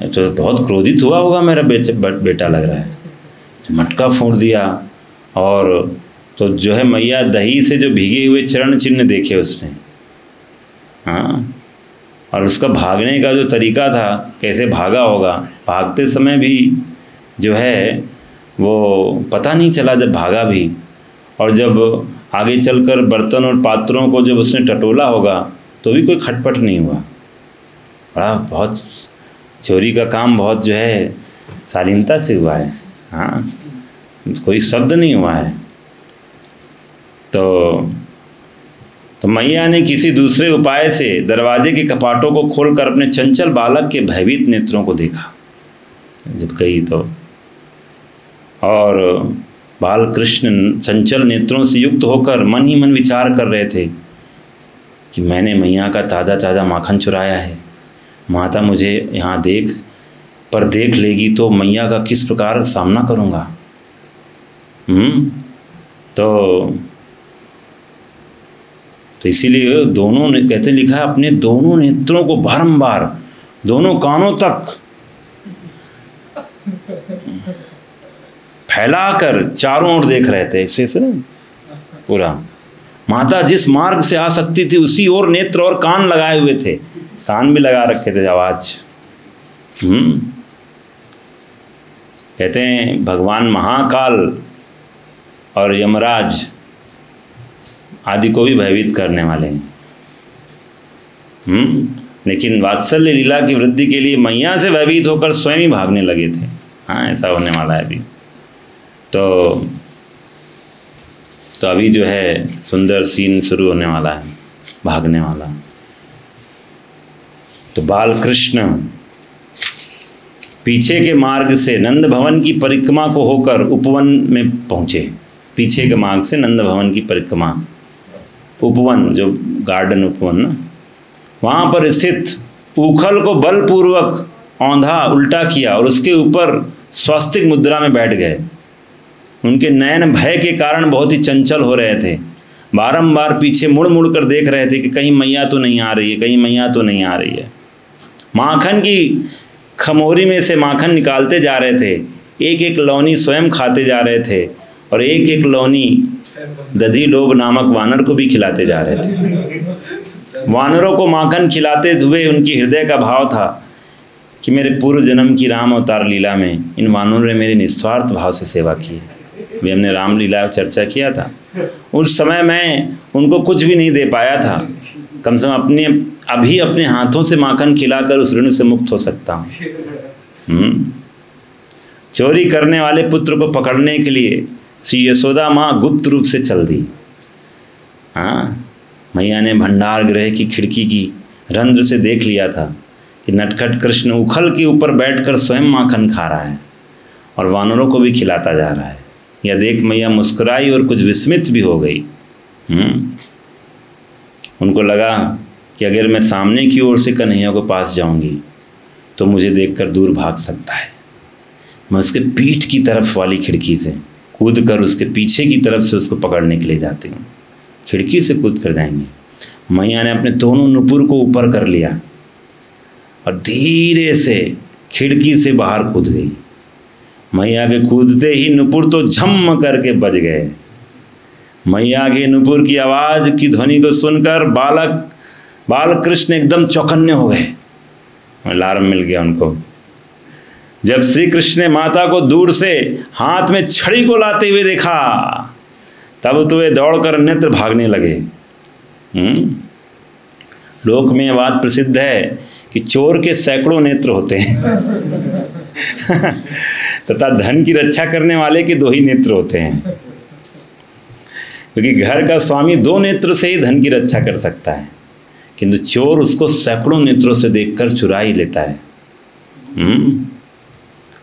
तो बहुत क्रोधित हुआ होगा मेरा बेटा लग रहा है, तो मटका फोड़ दिया। और तो जो है मैया दही से जो भीगे हुए चरण चिन्ह देखे उसने, हाँ, और उसका भागने का जो तरीका था, कैसे भागा होगा, भागते समय भी जो है वो पता नहीं चला जब भागा भी। और जब आगे चलकर बर्तन और पात्रों को जब उसने टटोला होगा तो भी कोई खटपट नहीं हुआ। बड़ा बहुत चोरी का काम बहुत जो है शालीनता से हुआ है, हाँ, कोई शब्द नहीं हुआ है। तो मैया ने किसी दूसरे उपाय से दरवाजे के कपाटों को खोलकर अपने चंचल बालक के भयभीत नेत्रों को देखा जब गई तो, और बाल कृष्ण चंचल नेत्रों से युक्त होकर मन ही मन विचार कर रहे थे कि मैंने मैया का ताज़ा ताज़ा माखन चुराया है, माता मुझे यहाँ देख लेगी तो मैया का किस प्रकार सामना करूँगा। तो इसीलिए दोनों ने कहते लिखा है, अपने दोनों नेत्रों को बारंबार दोनों कानों तक फैलाकर चारों ओर देख रहे थे, ऐसे से ना पूरा। माता जिस मार्ग से आ सकती थी उसी ओर नेत्र और कान लगाए हुए थे, कान भी लगा रखे थे आवाज। कहते हैं भगवान महाकाल और यमराज आदि को भी भयभीत करने वाले हैं। लेकिन वात्सल्य लीला की वृद्धि के लिए मैया से भयभीत होकर स्वयं ही भागने लगे थे। हाँ, ऐसा होने वाला है अभी। तो अभी जो है सुंदर सीन शुरू होने वाला है, भागने वाला। तो बाल कृष्ण पीछे के मार्ग से नंद भवन की परिक्रमा को होकर उपवन में पहुँचे। पीछे के मार्ग से नंद भवन की परिक्रमा, उपवन जो गार्डन उपवन ना, वहाँ पर स्थित उखल को बलपूर्वक औंधा उल्टा किया और उसके ऊपर स्वास्तिक मुद्रा में बैठ गए। उनके नयन भय के कारण बहुत ही चंचल हो रहे थे, बारंबार पीछे मुड़ मुड़ कर देख रहे थे कि कहीं मैया तो नहीं आ रही है, कहीं मैया तो नहीं आ रही है। माखन की खमोरी में से माखन निकालते जा रहे थे, एक एक लौनी स्वयं खाते जा रहे थे और एक एक लौनी दधी लोभ नामक वानर को भी खिलाते जा रहे थे। वानरों को माखन खिलाते हुए उनकी हृदय का भाव था कि मेरे पूर्व जन्म की राम अवतार लीला में इन वानरों ने मेरी निस्वार्थ भाव से सेवा की है। भी हमने रामलीला चर्चा किया था, उस समय मैं उनको कुछ भी नहीं दे पाया था, कम से कम अपने हाथों से माखन खिलाकर उस ऋण से मुक्त हो सकता हूँ। चोरी करने वाले पुत्र को पकड़ने के लिए श्री यशोदा माँ गुप्त रूप से चल दी। हाँ, मैया ने भंडार गृह की खिड़की की रंध्र से देख लिया था कि नटखट कृष्ण उखल के ऊपर बैठकर स्वयं माखन खा रहा है और वानरों को भी खिलाता जा रहा है। यह देख मैया मुस्कुराई और कुछ विस्मित भी हो गई। उनको लगा कि अगर मैं सामने की ओर से कन्हैया के पास जाऊंगी तो मुझे देखकर दूर भाग सकता है। मैं उसके पीठ की तरफ वाली खिड़की से कूद कर उसके पीछे की तरफ से उसको पकड़ने के लिए जाती हूँ। खिड़की से कूद कर जाएंगे। मैया ने अपने दोनों नुपुर को ऊपर कर लिया और धीरे से खिड़की से बाहर कूद गई। मैया के कूदते ही नुपुर तो झम करके बज गए। मैया के नुपुर की आवाज़ की ध्वनि को सुनकर बाल कृष्ण एकदम चौकन्ने हो गए। अलार्म मिल गया उनको। जब श्री कृष्ण ने माता को दूर से हाथ में छड़ी को लाते हुए देखा तब तो वे दौड़कर नेत्र भागने लगे। लोक में यह बात प्रसिद्ध है कि चोर के सैकड़ों नेत्र होते हैं तथा धन की रक्षा करने वाले के 2 ही नेत्र होते हैं, क्योंकि घर का स्वामी 2 नेत्र से ही धन की रक्षा कर सकता है, किंतु चोर उसको सैकड़ों नेत्रों से देखकर चुरा ही लेता है।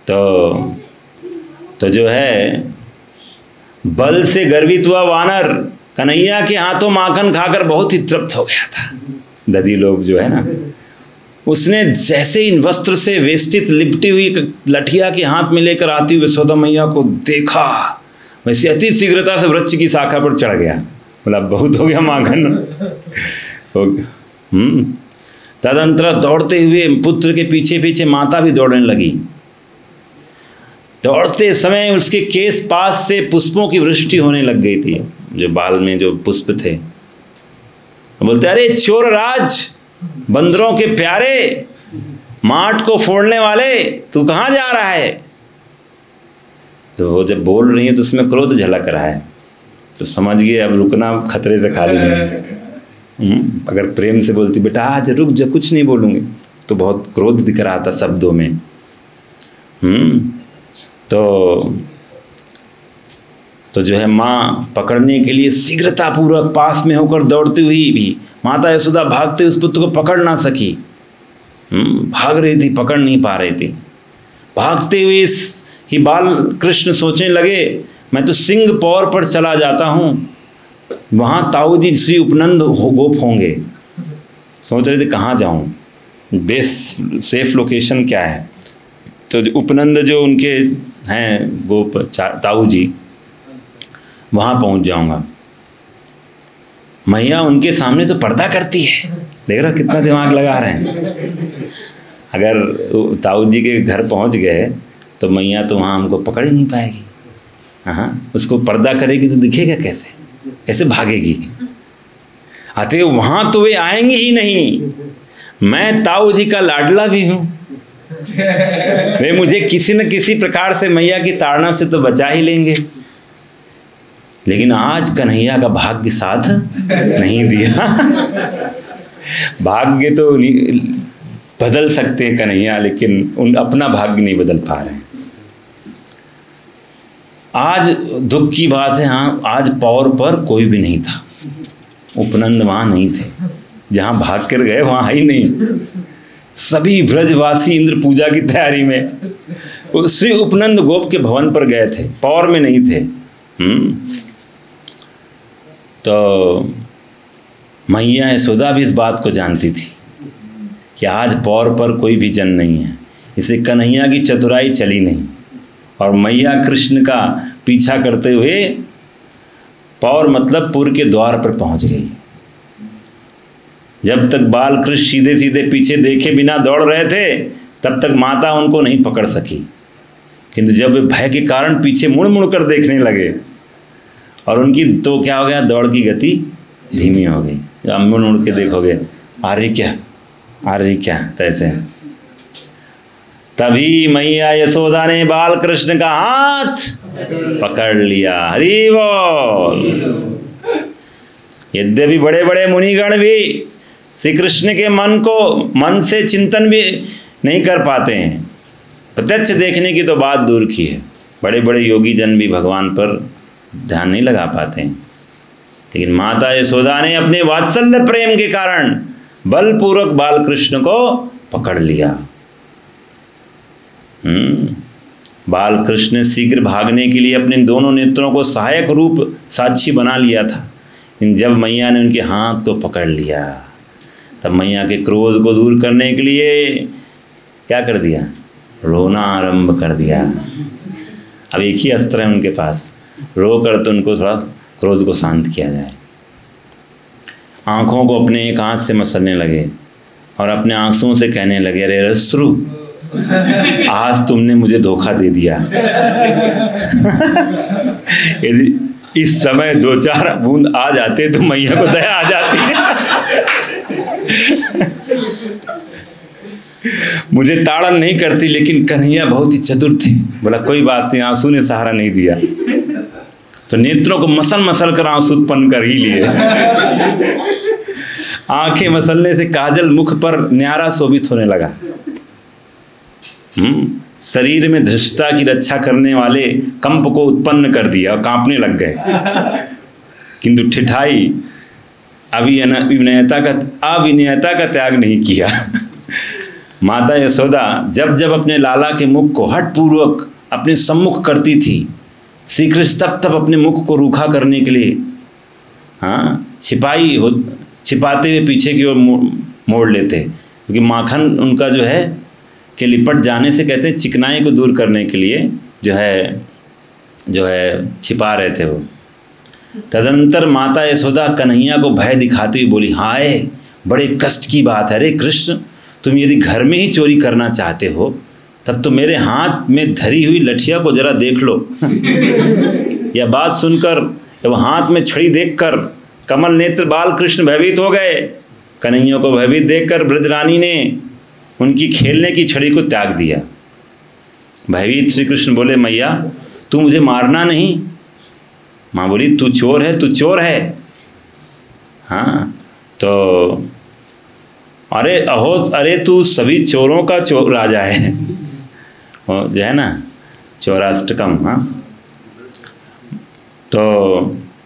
तो जो है बल से गर्वित हुआ वानर कन्हैया के हाथों माखन खाकर बहुत ही तृप्त हो गया था। दधी लोग जो है ना, उसने जैसे इन वस्त्र से वेष्टित लिपटी हुई लठिया के हाथ में लेकर आती हुई यशोदा मैया को देखा, वैसे अति शीघ्रता से वृक्ष की शाखा पर चढ़ गया। बोला बहुत हो गया माखन हो गया। तदंतर दौड़ते हुए पुत्र के पीछे पीछे माता भी दौड़ने लगी। दौड़ते समय उसके केस पास से पुष्पों की वृष्टि होने लग गई थी, जो बाल में जो पुष्प थे। बोलते अरे चोर राज, बंदरों के प्यारे, माट को फोड़ने वाले, तू कहाँ जा रहा है? तो वो जब बोल रही है तो उसमें क्रोध झलक रहा है, तो समझ गए अब रुकना खतरे से खाली नहीं। अगर प्रेम से बोलती बेटा आज रुक जा, कुछ नहीं बोलूँगी, तो बहुत क्रोध दिख रहा था शब्दों में। तो जो है माँ पकड़ने के लिए शीघ्रतापूर्वक पास में होकर दौड़ती हुई भी माता यशोदा भागते उस पुत्र को पकड़ ना सकी। भाग रही थी, पकड़ नहीं पा रही थी। भागते हुए ही बाल कृष्ण सोचने लगे मैं तो सिंह पौर पर चला जाता हूँ, वहाँ ताऊ जी श्री उपनंद गोप होंगे। सोच रहे थे कहाँ जाऊँ, बेस्ट सेफ लोकेशन क्या है। तो उपनंद जो उनके हैं गोप ताऊ जी, वहाँ पहुँच जाऊँगा। मैया उनके सामने तो पर्दा करती है, देख रहा कितना दिमाग लगा रहे हैं। अगर ताऊ जी के घर पहुँच गए तो मैया तो वहाँ हमको पकड़ ही नहीं पाएगी। हाँ, उसको पर्दा करेगी तो दिखेगा कैसे, कैसे भागेगी। अतः वहाँ तो वे आएंगे ही नहीं। मैं ताऊ जी का लाडला भी हूँ, वे मुझे किसी न किसी प्रकार से मैया की ताड़ना से तो बचा ही लेंगे। लेकिन आज कन्हैया का भाग्य साथ नहीं दिया। भाग्य तो बदल सकते हैं कन्हैया, लेकिन उन अपना भाग्य नहीं बदल पा रहे हैं। आज दुख की बात है, हाँ, आज पौर पर कोई भी नहीं था, उपनंद वहाँ नहीं थे, जहाँ भाग कर गए वहाँ ही नहीं। सभी ब्रजवासी इंद्र पूजा की तैयारी में श्री उपनंद गोप के भवन पर गए थे, पौर में नहीं थे। तो मैया यशोदा भी इस बात को जानती थी कि आज पौर पर कोई भी जन नहीं है, इसे कन्हैया की चतुराई चली नहीं। और मैया कृष्ण का पीछा करते हुए पौर मतलब पुर के द्वार पर पहुंच गई। जब तक बाल कृष्ण सीधे सीधे पीछे देखे बिना दौड़ रहे थे, तब तक माता उनको नहीं पकड़ सकी। किंतु जब वे भय के कारण पीछे मुड़ मुड़ कर देखने लगे और उनकी तो क्या हो गया, दौड़ की गति धीमी हो गई। अब मुड़ मुड़ के देखोगे, आ रही क्या, तैसे। तभी मैया यशोदा ने बाल कृष्ण का हाथ पकड़ लिया। हरि बोल। यद्यपि बड़े बड़े मुनिगण भी श्री कृष्ण के मन से चिंतन भी नहीं कर पाते हैं, प्रत्यक्ष देखने की तो बात दूर की है। बड़े बड़े योगी जन भी भगवान पर ध्यान नहीं लगा पाते हैं, लेकिन माता यशोदा ने अपने वात्सल्य प्रेम के कारण बलपूर्वक बाल कृष्ण को पकड़ लिया। बाल कृष्ण ने शीघ्र भागने के लिए अपने दोनों नेत्रों को सहायक रूप साक्षी बना लिया था। जब मैया ने उनके हाथ को पकड़ लिया, तब मैया के क्रोध को दूर करने के लिए क्या कर दिया, रोना आरंभ कर दिया। अब एक ही अस्त्र है उनके पास, रो कर तो उनको थोड़ा क्रोध को शांत किया जाए। आँखों को अपने एक हाथ से मसलने लगे और अपने आंसुओं से कहने लगे, अरे रश्रु, आज तुमने मुझे धोखा दे दिया। यदि इस समय 2-4 बूंद आ जाते तो मैया को दया आ जाती। मुझे ताड़न नहीं करती, लेकिन कन्हैया बहुत ही चतुर थे। बोला कोई बात नहीं, आंसू ने सहारा नहीं दिया, तो नेत्रों को मसल मसल कर आंसू उत्पन्न कर ही लिए। आंखें मसलने से काजल मुख पर न्यारा शोभित होने लगा। शरीर में धृष्टता की रक्षा करने वाले कंप को उत्पन्न कर दिया और कांपने लग गए। किंतु ठिठाई अविनयता का त्याग नहीं किया। माता यशोदा जब जब अपने लाला के मुख को हठपूर्वक अपने सम्मुख करती थी, श्री कृष्ण तब तब अपने मुख को रूखा करने के लिए छिपाते हुए पीछे की ओर मोड़ लेते, क्योंकि माखन उनका जो है कि लिपट जाने से, कहते हैं चिकनाई को दूर करने के लिए जो है छिपा रहे थे वो। तदंतर माता यशोदा कन्हैया को भय दिखाती हुई बोली, हाय बड़े कष्ट की बात है रे कृष्ण, तुम यदि घर में ही चोरी करना चाहते हो तब तो मेरे हाथ में धरी हुई लठिया को जरा देख लो। यह बात सुनकर जब हाथ में छड़ी देखकर कमल नेत्र बाल कृष्ण भयभीत हो गए। कन्हैया को भयभीत देखकर ब्रजरानी ने उनकी खेलने की छड़ी को त्याग दिया। भयभीत श्री कृष्ण बोले, मैया तू मुझे मारना नहीं। माँ बोली, तू चोर है, तू चोर है। हाँ तो अरे तू सभी चोरों का चोर राजा है, जो है ना चौराष्टकम। हाँ तो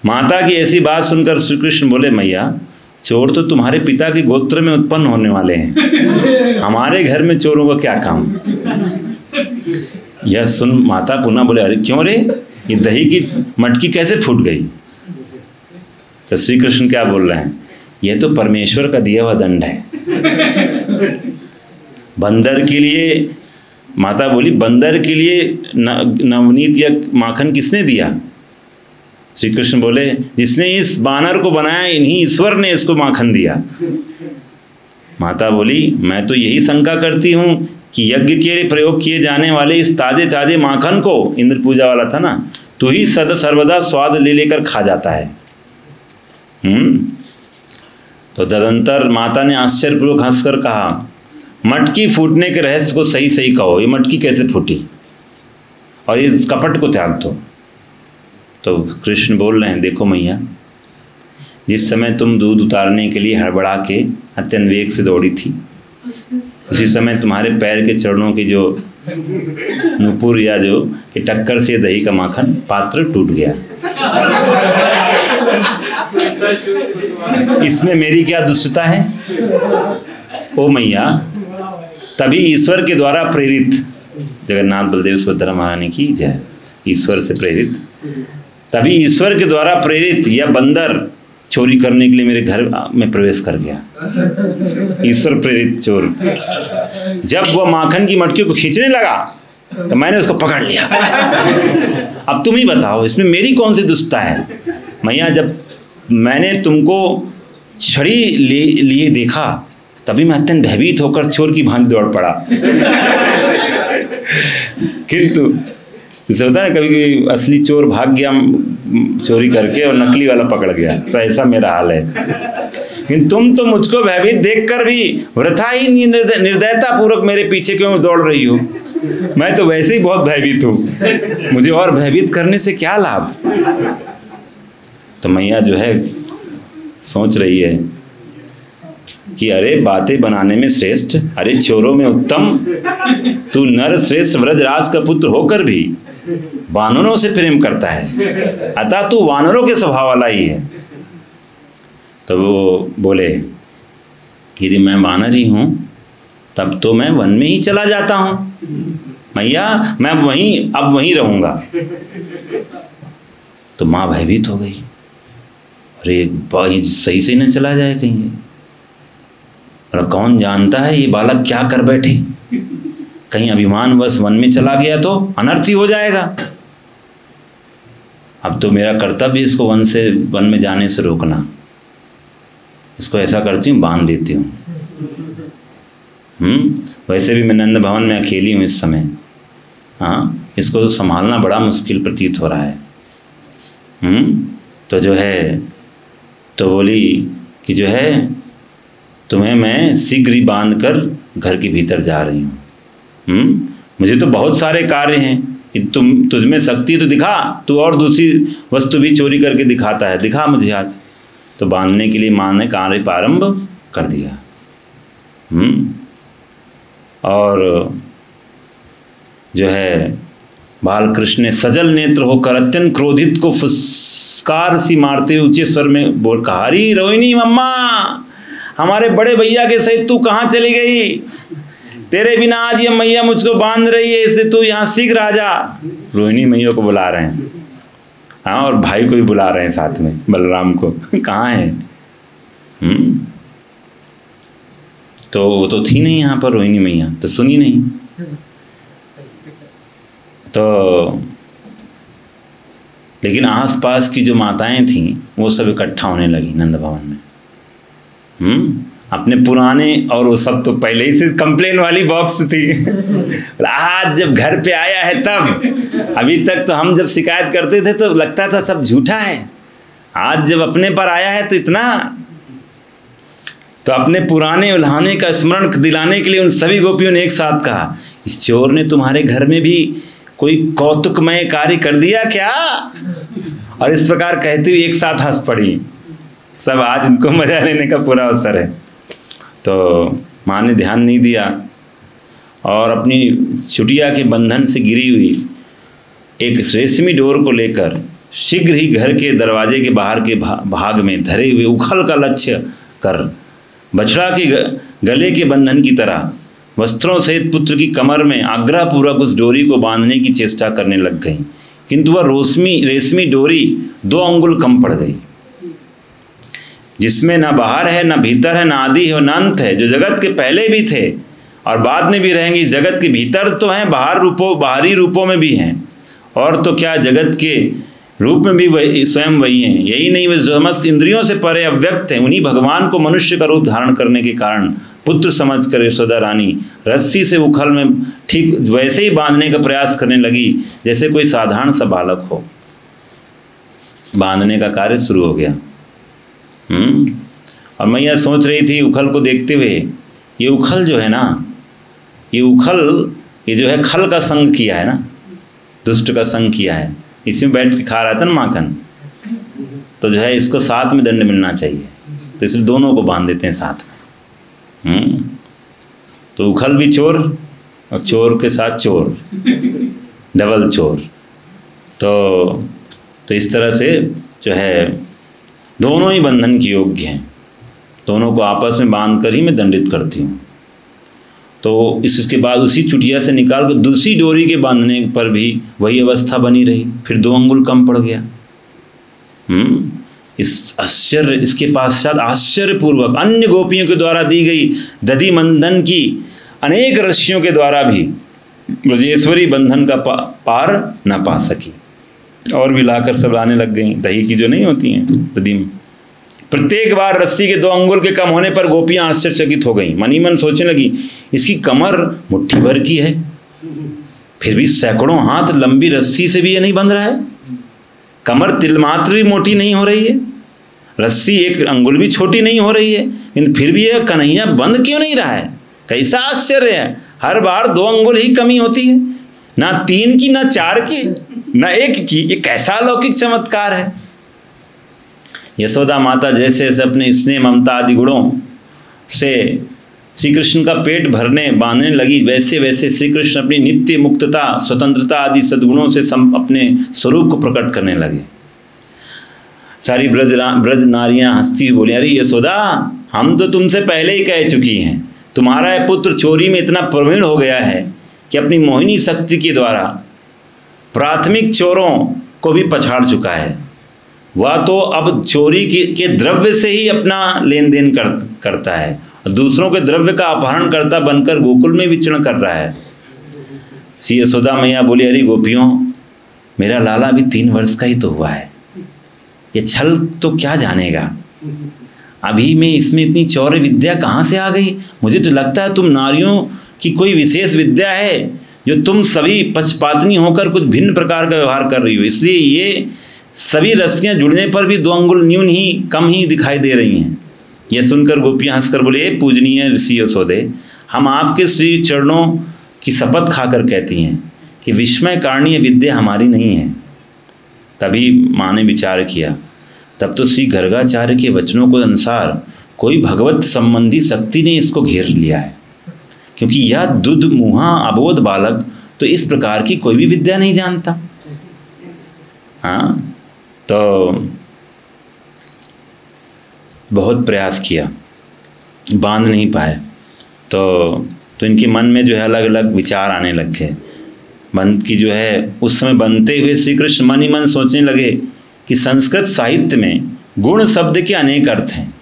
माता की ऐसी बात सुनकर श्री कृष्ण बोले, मैया चोर तो तुम्हारे पिता के गोत्र में उत्पन्न होने वाले हैं, हमारे घर में चोरों का क्या काम। यह सुन माता पुनः बोले, अरे क्यों रे, ये दही की मटकी कैसे फूट गई। तो श्री कृष्ण क्या बोल रहे हैं, यह तो परमेश्वर का दिया हुआ दंड है। बंदर के लिए, माता बोली, बंदर के लिए नवनीत या माखन किसने दिया। श्री कृष्ण बोले, जिसने इस बानर को बनाया इन्हीं ईश्वर ने इसको माखन दिया। माता बोली, मैं तो यही शंका करती हूँ कि यज्ञ के लिए प्रयोग किए जाने वाले इस ताजे ताजे माखन को, इंद्र पूजा वाला था ना, तू ही सर्वदा स्वाद ले लेकर खा जाता है। तो तदंतर माता ने आश्चर्यपूर्वक हंसकर कहा, मटकी फूटने के रहस्य को सही सही कहो, ये मटकी कैसे फूटी और ये कपट को त्याग दो। तो कृष्ण बोल रहे हैं, देखो मैया, जिस समय तुम दूध उतारने के लिए हड़बड़ा के अत्यंत वेग से दौड़ी थी, उसी समय तुम्हारे पैर के चरणों की जो नुपुर या जो कि टक्कर से दही का माखन पात्र टूट गया। इसमें मेरी क्या दुष्टता है? ओ मैया, तभी ईश्वर के द्वारा प्रेरित, जगन्नाथ बलदेव सुभद्रा महारानी की जय, ईश्वर से प्रेरित, तभी ईश्वर के द्वारा प्रेरित यह बंदर चोरी करने के लिए मेरे घर में प्रवेश कर गया। ईश्वर प्रेरित चोर। जब वह माखन की मटकी को खींचने लगा तो मैंने उसको पकड़ लिया। अब तुम ही बताओ, इसमें मेरी कौन सी दुष्टता है? मैया, जब मैंने तुमको छड़ी लिए देखा तभी मैं अत्यंत भयभीत होकर चोर की भांति दौड़ पड़ा। किंतु जैसे होता है कभी कभी असली चोर भाग गया चोरी करके और नकली वाला पकड़ गया, तो ऐसा मेरा हाल है। लेकिन तुम तो मुझको भयभीत देखकर भी वृथा ही निर्दयता पूर्वक मेरे पीछे क्यों दौड़ रही हो? मैं तो वैसे ही बहुत भयभीत हूँ, मुझे और भयभीत करने से क्या लाभ? तो मैया जो है सोच रही है कि अरे बातें बनाने में श्रेष्ठ, अरे चोरों में उत्तम, तू नर श्रेष्ठ व्रजराज का पुत्र होकर भी वानरों से प्रेम करता है, अतः तू वानरों के स्वभाव वाला ही है। तो वो बोले, यदि मैं वानर ही हूँ तब तो मैं वन में ही चला जाता हूँ मैया, मैं अब वहीं रहूँगा। तो माँ भयभीत हो गई, अरे सही से न चला जाए कहीं, और कौन जानता है ये बालक क्या कर बैठे, कहीं अभिमानवश वन में चला गया तो अनर्थ ही हो जाएगा। अब तो मेरा कर्तव्य इसको वन में जाने से रोकना। इसको ऐसा करती हूँ, बांध देती हूँ। वैसे भी मैं नंद भवन में अकेली हूँ इस समय। हाँ, इसको संभालना बड़ा मुश्किल प्रतीत हो रहा है। तो जो है, तो बोली कि जो है तुम्हें मैं शीघ्र ही बांध कर घर के भीतर जा रही हूँ। मुझे तो बहुत सारे कार्य हैं, तुझ में शक्ति तो दिखा, तू और दूसरी वस्तु भी चोरी करके दिखाता है, दिखा मुझे आज। तो बांधने के लिए माँ ने कार्य प्रारंभ कर दिया। और जो है बाल कृष्ण ने सजल नेत्र होकर अत्यंत क्रोधित को फुसकार सी मारते हुए ऊंचे स्वर में बोल कहा, अरे रोहिणी मम्मा, हमारे बड़े भैया के सहित तू कहाँ चली गई? तेरे बिना आज ये मैया मुझको बांध रही है, इसलिए तू यहाँ शीघ्र आ जा। रोहिणी मैया को बुला रहे हैं, हाँ, और भाई को भी बुला रहे हैं साथ में, बलराम को। कहाँ है? तो वो तो थी नहीं यहाँ पर रोहिणी मैया, तो सुनी नहीं। तो लेकिन आसपास की जो माताएं थीं वो सब इकट्ठा होने लगी नंद भवन में। अपने पुराने, और वो सब तो पहले ही से कंप्लेन वाली बॉक्स थी। आज जब घर पे आया है तब, अभी तक तो हम जब शिकायत करते थे तो लगता था सब झूठा है, आज जब अपने पर आया है तो इतना। तो अपने पुराने उल्हाने का स्मरण दिलाने के लिए उन सभी गोपियों ने एक साथ कहा, इस चोर ने तुम्हारे घर में भी कोई कौतुकमय कार्य कर दिया क्या? और इस प्रकार कहते हुए एक साथ हंस पड़ी सब। आज इनको मजा लेने का पूरा अवसर है। तो माँ ने ध्यान नहीं दिया और अपनी चुटिया के बंधन से गिरी हुई एक रेशमी डोर को लेकर शीघ्र ही घर के दरवाजे के बाहर के भाग में धरे हुए उखल का लक्ष्य कर बछड़ा के गले के बंधन की तरह वस्त्रों सहित पुत्र की कमर में आग्रहपूर्वक उस डोरी को बांधने की चेष्टा करने लग गई, किंतु वह रेशमी डोरी 2 अंगुल कम पड़ गई, जिसमें न बाहर है, न भीतर है, न आदि है, न अंत है, जो जगत के पहले भी थे और बाद में भी रहेंगे। जगत के भीतर तो हैं, बाहरी रूपों में भी हैं, और तो क्या जगत के रूप में भी स्वयं वही हैं। यही नहीं, वे समस्त इंद्रियों से परे अव्यक्त हैं। उन्हीं भगवान को मनुष्य का रूप धारण करने के कारण पुत्र समझकर यशोदा रानी रस्सी से उखल में ठीक वैसे ही बांधने का प्रयास करने लगी जैसे कोई साधारण सा बालक हो। बांधने का कार्य शुरू हो गया। और मैया सोच रही थी उखल को देखते हुए, ये उखल जो है ना, ये उखल ये जो है खल का संग किया है ना, दुष्ट का संग किया है, इसमें बैठ के खा रहा था ना माखन, तो जो है इसको साथ में दंड मिलना चाहिए, तो इसलिए दोनों को बांध देते हैं साथ में। तो उखल भी चोर और चोर के साथ चोर, डबल चोर। तो इस तरह से जो है दोनों ही बंधन के योग्य हैं, दोनों को आपस में बांध कर ही मैं दंडित करती हूँ। तो इसके बाद उसी चुटिया से निकाल कर दूसरी डोरी के बांधने पर भी वही अवस्था बनी रही, फिर 2 अंगुल कम पड़ गया। इसके पश्चात आश्चर्यपूर्वक अन्य गोपियों के द्वारा दी गई दधि मंथन की अनेक रस्सियों के द्वारा भी ब्रजेश्वरी बंधन का पार न पा सकी, और भी लाकर सब लाने लग गई, दही की जो नहीं होती हैं दधी में। प्रत्येक बार रस्सी के 2 अंगुल के कम होने पर गोपियां आश्चर्यचकित हो गईं। मनी मन सोचने लगी, इसकी कमर मुट्ठी भर की है, फिर भी सैकड़ों हाथ लंबी रस्सी से भी ये नहीं बंध रहा है, कमर तिलमात्र भी मोटी नहीं हो रही है, रस्सी 1 अंगुल भी छोटी नहीं हो रही है, लेकिन फिर भी यह कन्हैया बंद क्यों नहीं रहा है? कैसा आश्चर्य है, हर बार 2 अंगुल ही कमी होती है, ना 3 की, ना 4 की, ना 1 की, ये कैसा अलौकिक चमत्कार है। यशोदा माता जैसे जैसे अपने स्नेह ममता आदि गुणों से श्री कृष्ण का पेट भरने बांधने लगी, वैसे वैसे श्री कृष्ण अपनी नित्य मुक्तता, स्वतंत्रता आदि सद्गुणों से अपने स्वरूप को प्रकट करने लगे। सारी ब्रज नारियां हंसती हुई बोली, अरे यशोदा, हम तो तुमसे पहले ही कह चुकी हैं, तुम्हारा पुत्र चोरी में इतना प्रवीण हो गया है कि अपनी मोहिनी शक्ति के द्वारा प्राथमिक चोरों को भी पछाड़ चुका है। वह तो अब चोरी के द्रव्य से ही अपना लेन देन करता है, और दूसरों के द्रव्य का अपहरण करता बनकर गोकुल में विचरण कर रहा है। श्री यशोदा मैया बोली, अरे गोपियों, मेरा लाला अभी 3 वर्ष का ही तो हुआ है, ये छल तो क्या जानेगा, अभी में इसमें इतनी चौर्य विद्या कहाँ से आ गई? मुझे तो लगता है तुम नारियों की कोई विशेष विद्या है जो तुम सभी पक्षपातनी होकर कुछ भिन्न प्रकार का व्यवहार कर रही हो, इसलिए ये सभी रस्सियाँ जुड़ने पर भी 2 अंगुल न्यून ही, कम ही दिखाई दे रही हैं। यह सुनकर गोपियाँ हंसकर बोले, पूजनीय ऋषि यशोदे, हम आपके श्री चरणों की शपथ खाकर कहती हैं कि विस्मय कारणीय विद्या हमारी नहीं है। तभी माँ ने विचार किया, तब तो श्री गर्गाचार्य के वचनों के अनुसार कोई भगवत संबंधी शक्ति ने इसको घेर लिया है, क्योंकि यह दुध मुहा अबोध बालक तो इस प्रकार की कोई भी विद्या नहीं जानता। हाँ, तो बहुत प्रयास किया, बांध नहीं पाए, तो इनके मन में जो है अलग अलग विचार आने लग गए। बंद की जो है उस समय बनते हुए श्री कृष्ण मन ही मन सोचने लगे कि संस्कृत साहित्य में गुण शब्द के अनेक अर्थ हैं,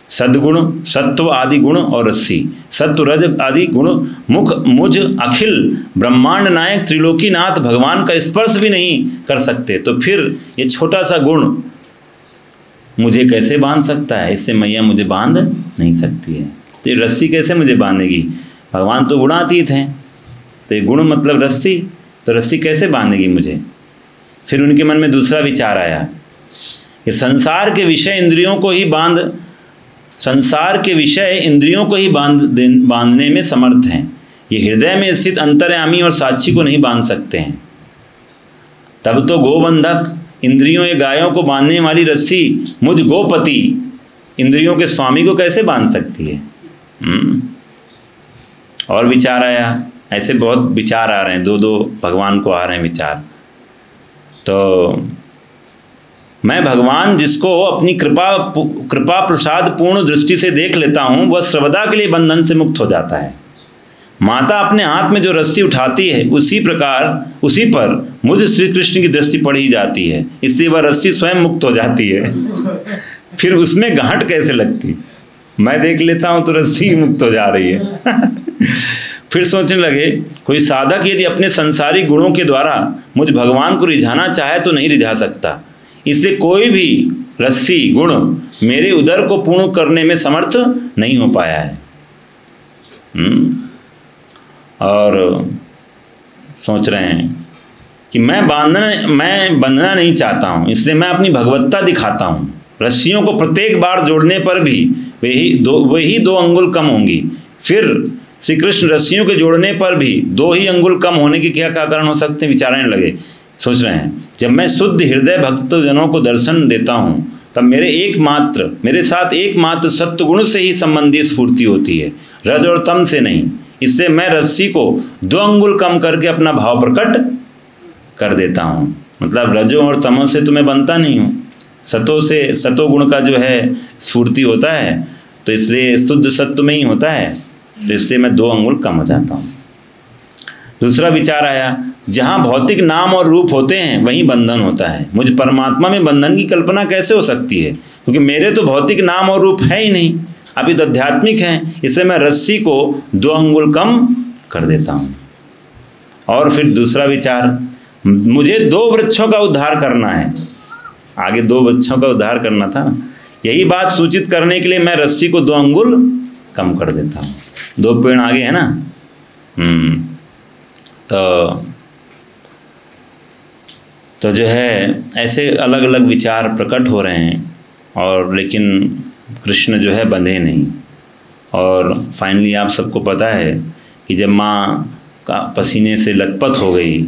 सद्गुण, सत्व आदि गुण और रस्सी, सत्व रज आदि गुण, मुख मुझ अखिल ब्रह्मांड नायक त्रिलोकीनाथ भगवान का स्पर्श भी नहीं कर सकते, तो फिर ये छोटा सा गुण मुझे कैसे बांध सकता है? इससे मैया मुझे बांध नहीं सकती है, तो ये रस्सी कैसे मुझे बांधेगी? भगवान तो गुणातीत हैं, तो ये गुण मतलब रस्सी, तो रस्सी कैसे बांधेगी मुझे? फिर उनके मन में दूसरा विचार आया कि संसार के विषय इंद्रियों को ही बांधने में समर्थ हैं, ये हृदय में स्थित अंतर्यामी और साक्षी को नहीं बांध सकते हैं। तब तो गोबंधक इंद्रियों या गायों को बांधने वाली रस्सी मुझ गोपति इंद्रियों के स्वामी को कैसे बांध सकती है? और विचार आया, ऐसे बहुत विचार आ रहे हैं, 2 भगवान को आ रहे हैं विचार। तो मैं भगवान जिसको अपनी कृपा प्रसाद पूर्ण दृष्टि से देख लेता हूँ, वह सर्वदा के लिए बंधन से मुक्त हो जाता है। माता अपने हाथ में जो रस्सी उठाती है उसी पर मुझ श्री कृष्ण की दृष्टि पड़ ही जाती है, इससे वह रस्सी स्वयं मुक्त हो जाती है। फिर उसमें गांठ कैसे लगती? मैं देख लेता हूँ तो रस्सी मुक्त हो जा रही है। फिर सोचने लगे, कोई साधक यदि अपने संसारी गुणों के द्वारा मुझ भगवान को रिझाना चाहे तो नहीं रिझा सकता, इससे कोई भी रस्सी गुण मेरे उदर को पूर्ण करने में समर्थ नहीं हो पाया है। और सोच रहे हैं कि मैं बंधना नहीं चाहता हूँ, इसलिए मैं अपनी भगवत्ता दिखाता हूँ। रस्सियों को प्रत्येक बार जोड़ने पर भी वही दो अंगुल कम होंगी। फिर श्री कृष्ण रस्सियों के जोड़ने पर भी 2 ही अंगुल कम होने के क्या क्या कारण हो सकते हैं, विचारने लगे, सोच रहे हैं। जब मैं शुद्ध हृदय भक्तजनों को दर्शन देता हूँ तब मेरे साथ एकमात्र सत्व गुण से ही संबंधी स्फूर्ति होती है, रज और तम से नहीं। इससे मैं रस्सी को 2 अंगुल कम करके अपना भाव प्रकट कर देता हूँ। मतलब रजों और तमों से तो मैं बनता नहीं हूँ, सतो गुण का जो है स्फूर्ति होता है, तो इसलिए शुद्ध सत्व में ही होता है, तो इसलिए मैं 2 अंगुल कम हो जाता हूँ। दूसरा विचार आया, जहाँ भौतिक नाम और रूप होते हैं वहीं बंधन होता है। मुझे परमात्मा में बंधन की कल्पना कैसे हो सकती है, क्योंकि मेरे तो भौतिक नाम और रूप है ही नहीं, अभी तो आध्यात्मिक हैं। इससे मैं रस्सी को 2 अंगुल कम कर देता हूँ। और फिर दूसरा विचार, मुझे 2 वृक्षों का उद्धार करना है, आगे 2 वृक्षों का उद्धार करना था ना, यही बात सूचित करने के लिए मैं रस्सी को 2 अंगुल कम कर देता हूँ। 2 पेड़ आगे है ना। तो जो है ऐसे अलग अलग विचार प्रकट हो रहे हैं, और लेकिन कृष्ण जो है बंधे नहीं। और फाइनली आप सबको पता है कि जब माँ का पसीने से लथपथ हो गई,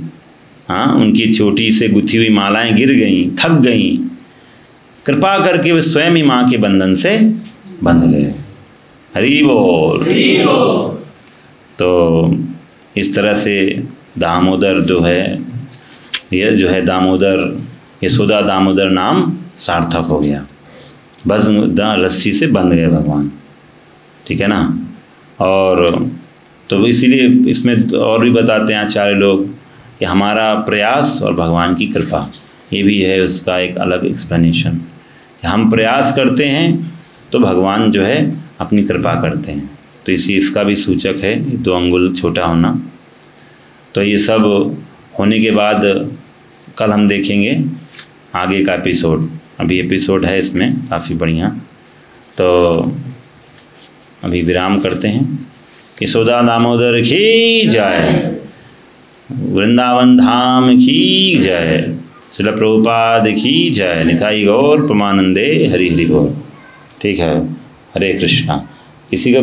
हाँ, उनकी छोटी से गुथी हुई मालाएं गिर गईं, थक गईं, कृपा करके वे स्वयं ही माँ के बंधन से बंध गए। हरि बोल। तो इस तरह से दामोदर जो है, यह जो है दामोदर, यशोदा दामोदर नाम सार्थक हो गया, बस रस्सी से बंध गए भगवान, ठीक है ना। और तो इसीलिए इसमें और भी बताते हैं आचार्य लोग कि हमारा प्रयास और भगवान की कृपा, ये भी है उसका एक अलग एक्सप्लेनेशन। हम प्रयास करते हैं तो भगवान जो है अपनी कृपा करते हैं, तो इसका भी सूचक है 2 अंगुल छोटा होना। तो ये सब होने के बाद कल हम देखेंगे आगे का एपिसोड। अभी एपिसोड है इसमें काफ़ी बढ़िया, तो अभी विराम करते हैं। यशोदा दामोदर की जय, वृंदावन धाम की जय, श्रील प्रभुपाद की जय, निताई गौर परमानंदे, हरि हरि बोल। ठीक है, हरे कृष्णा। किसी का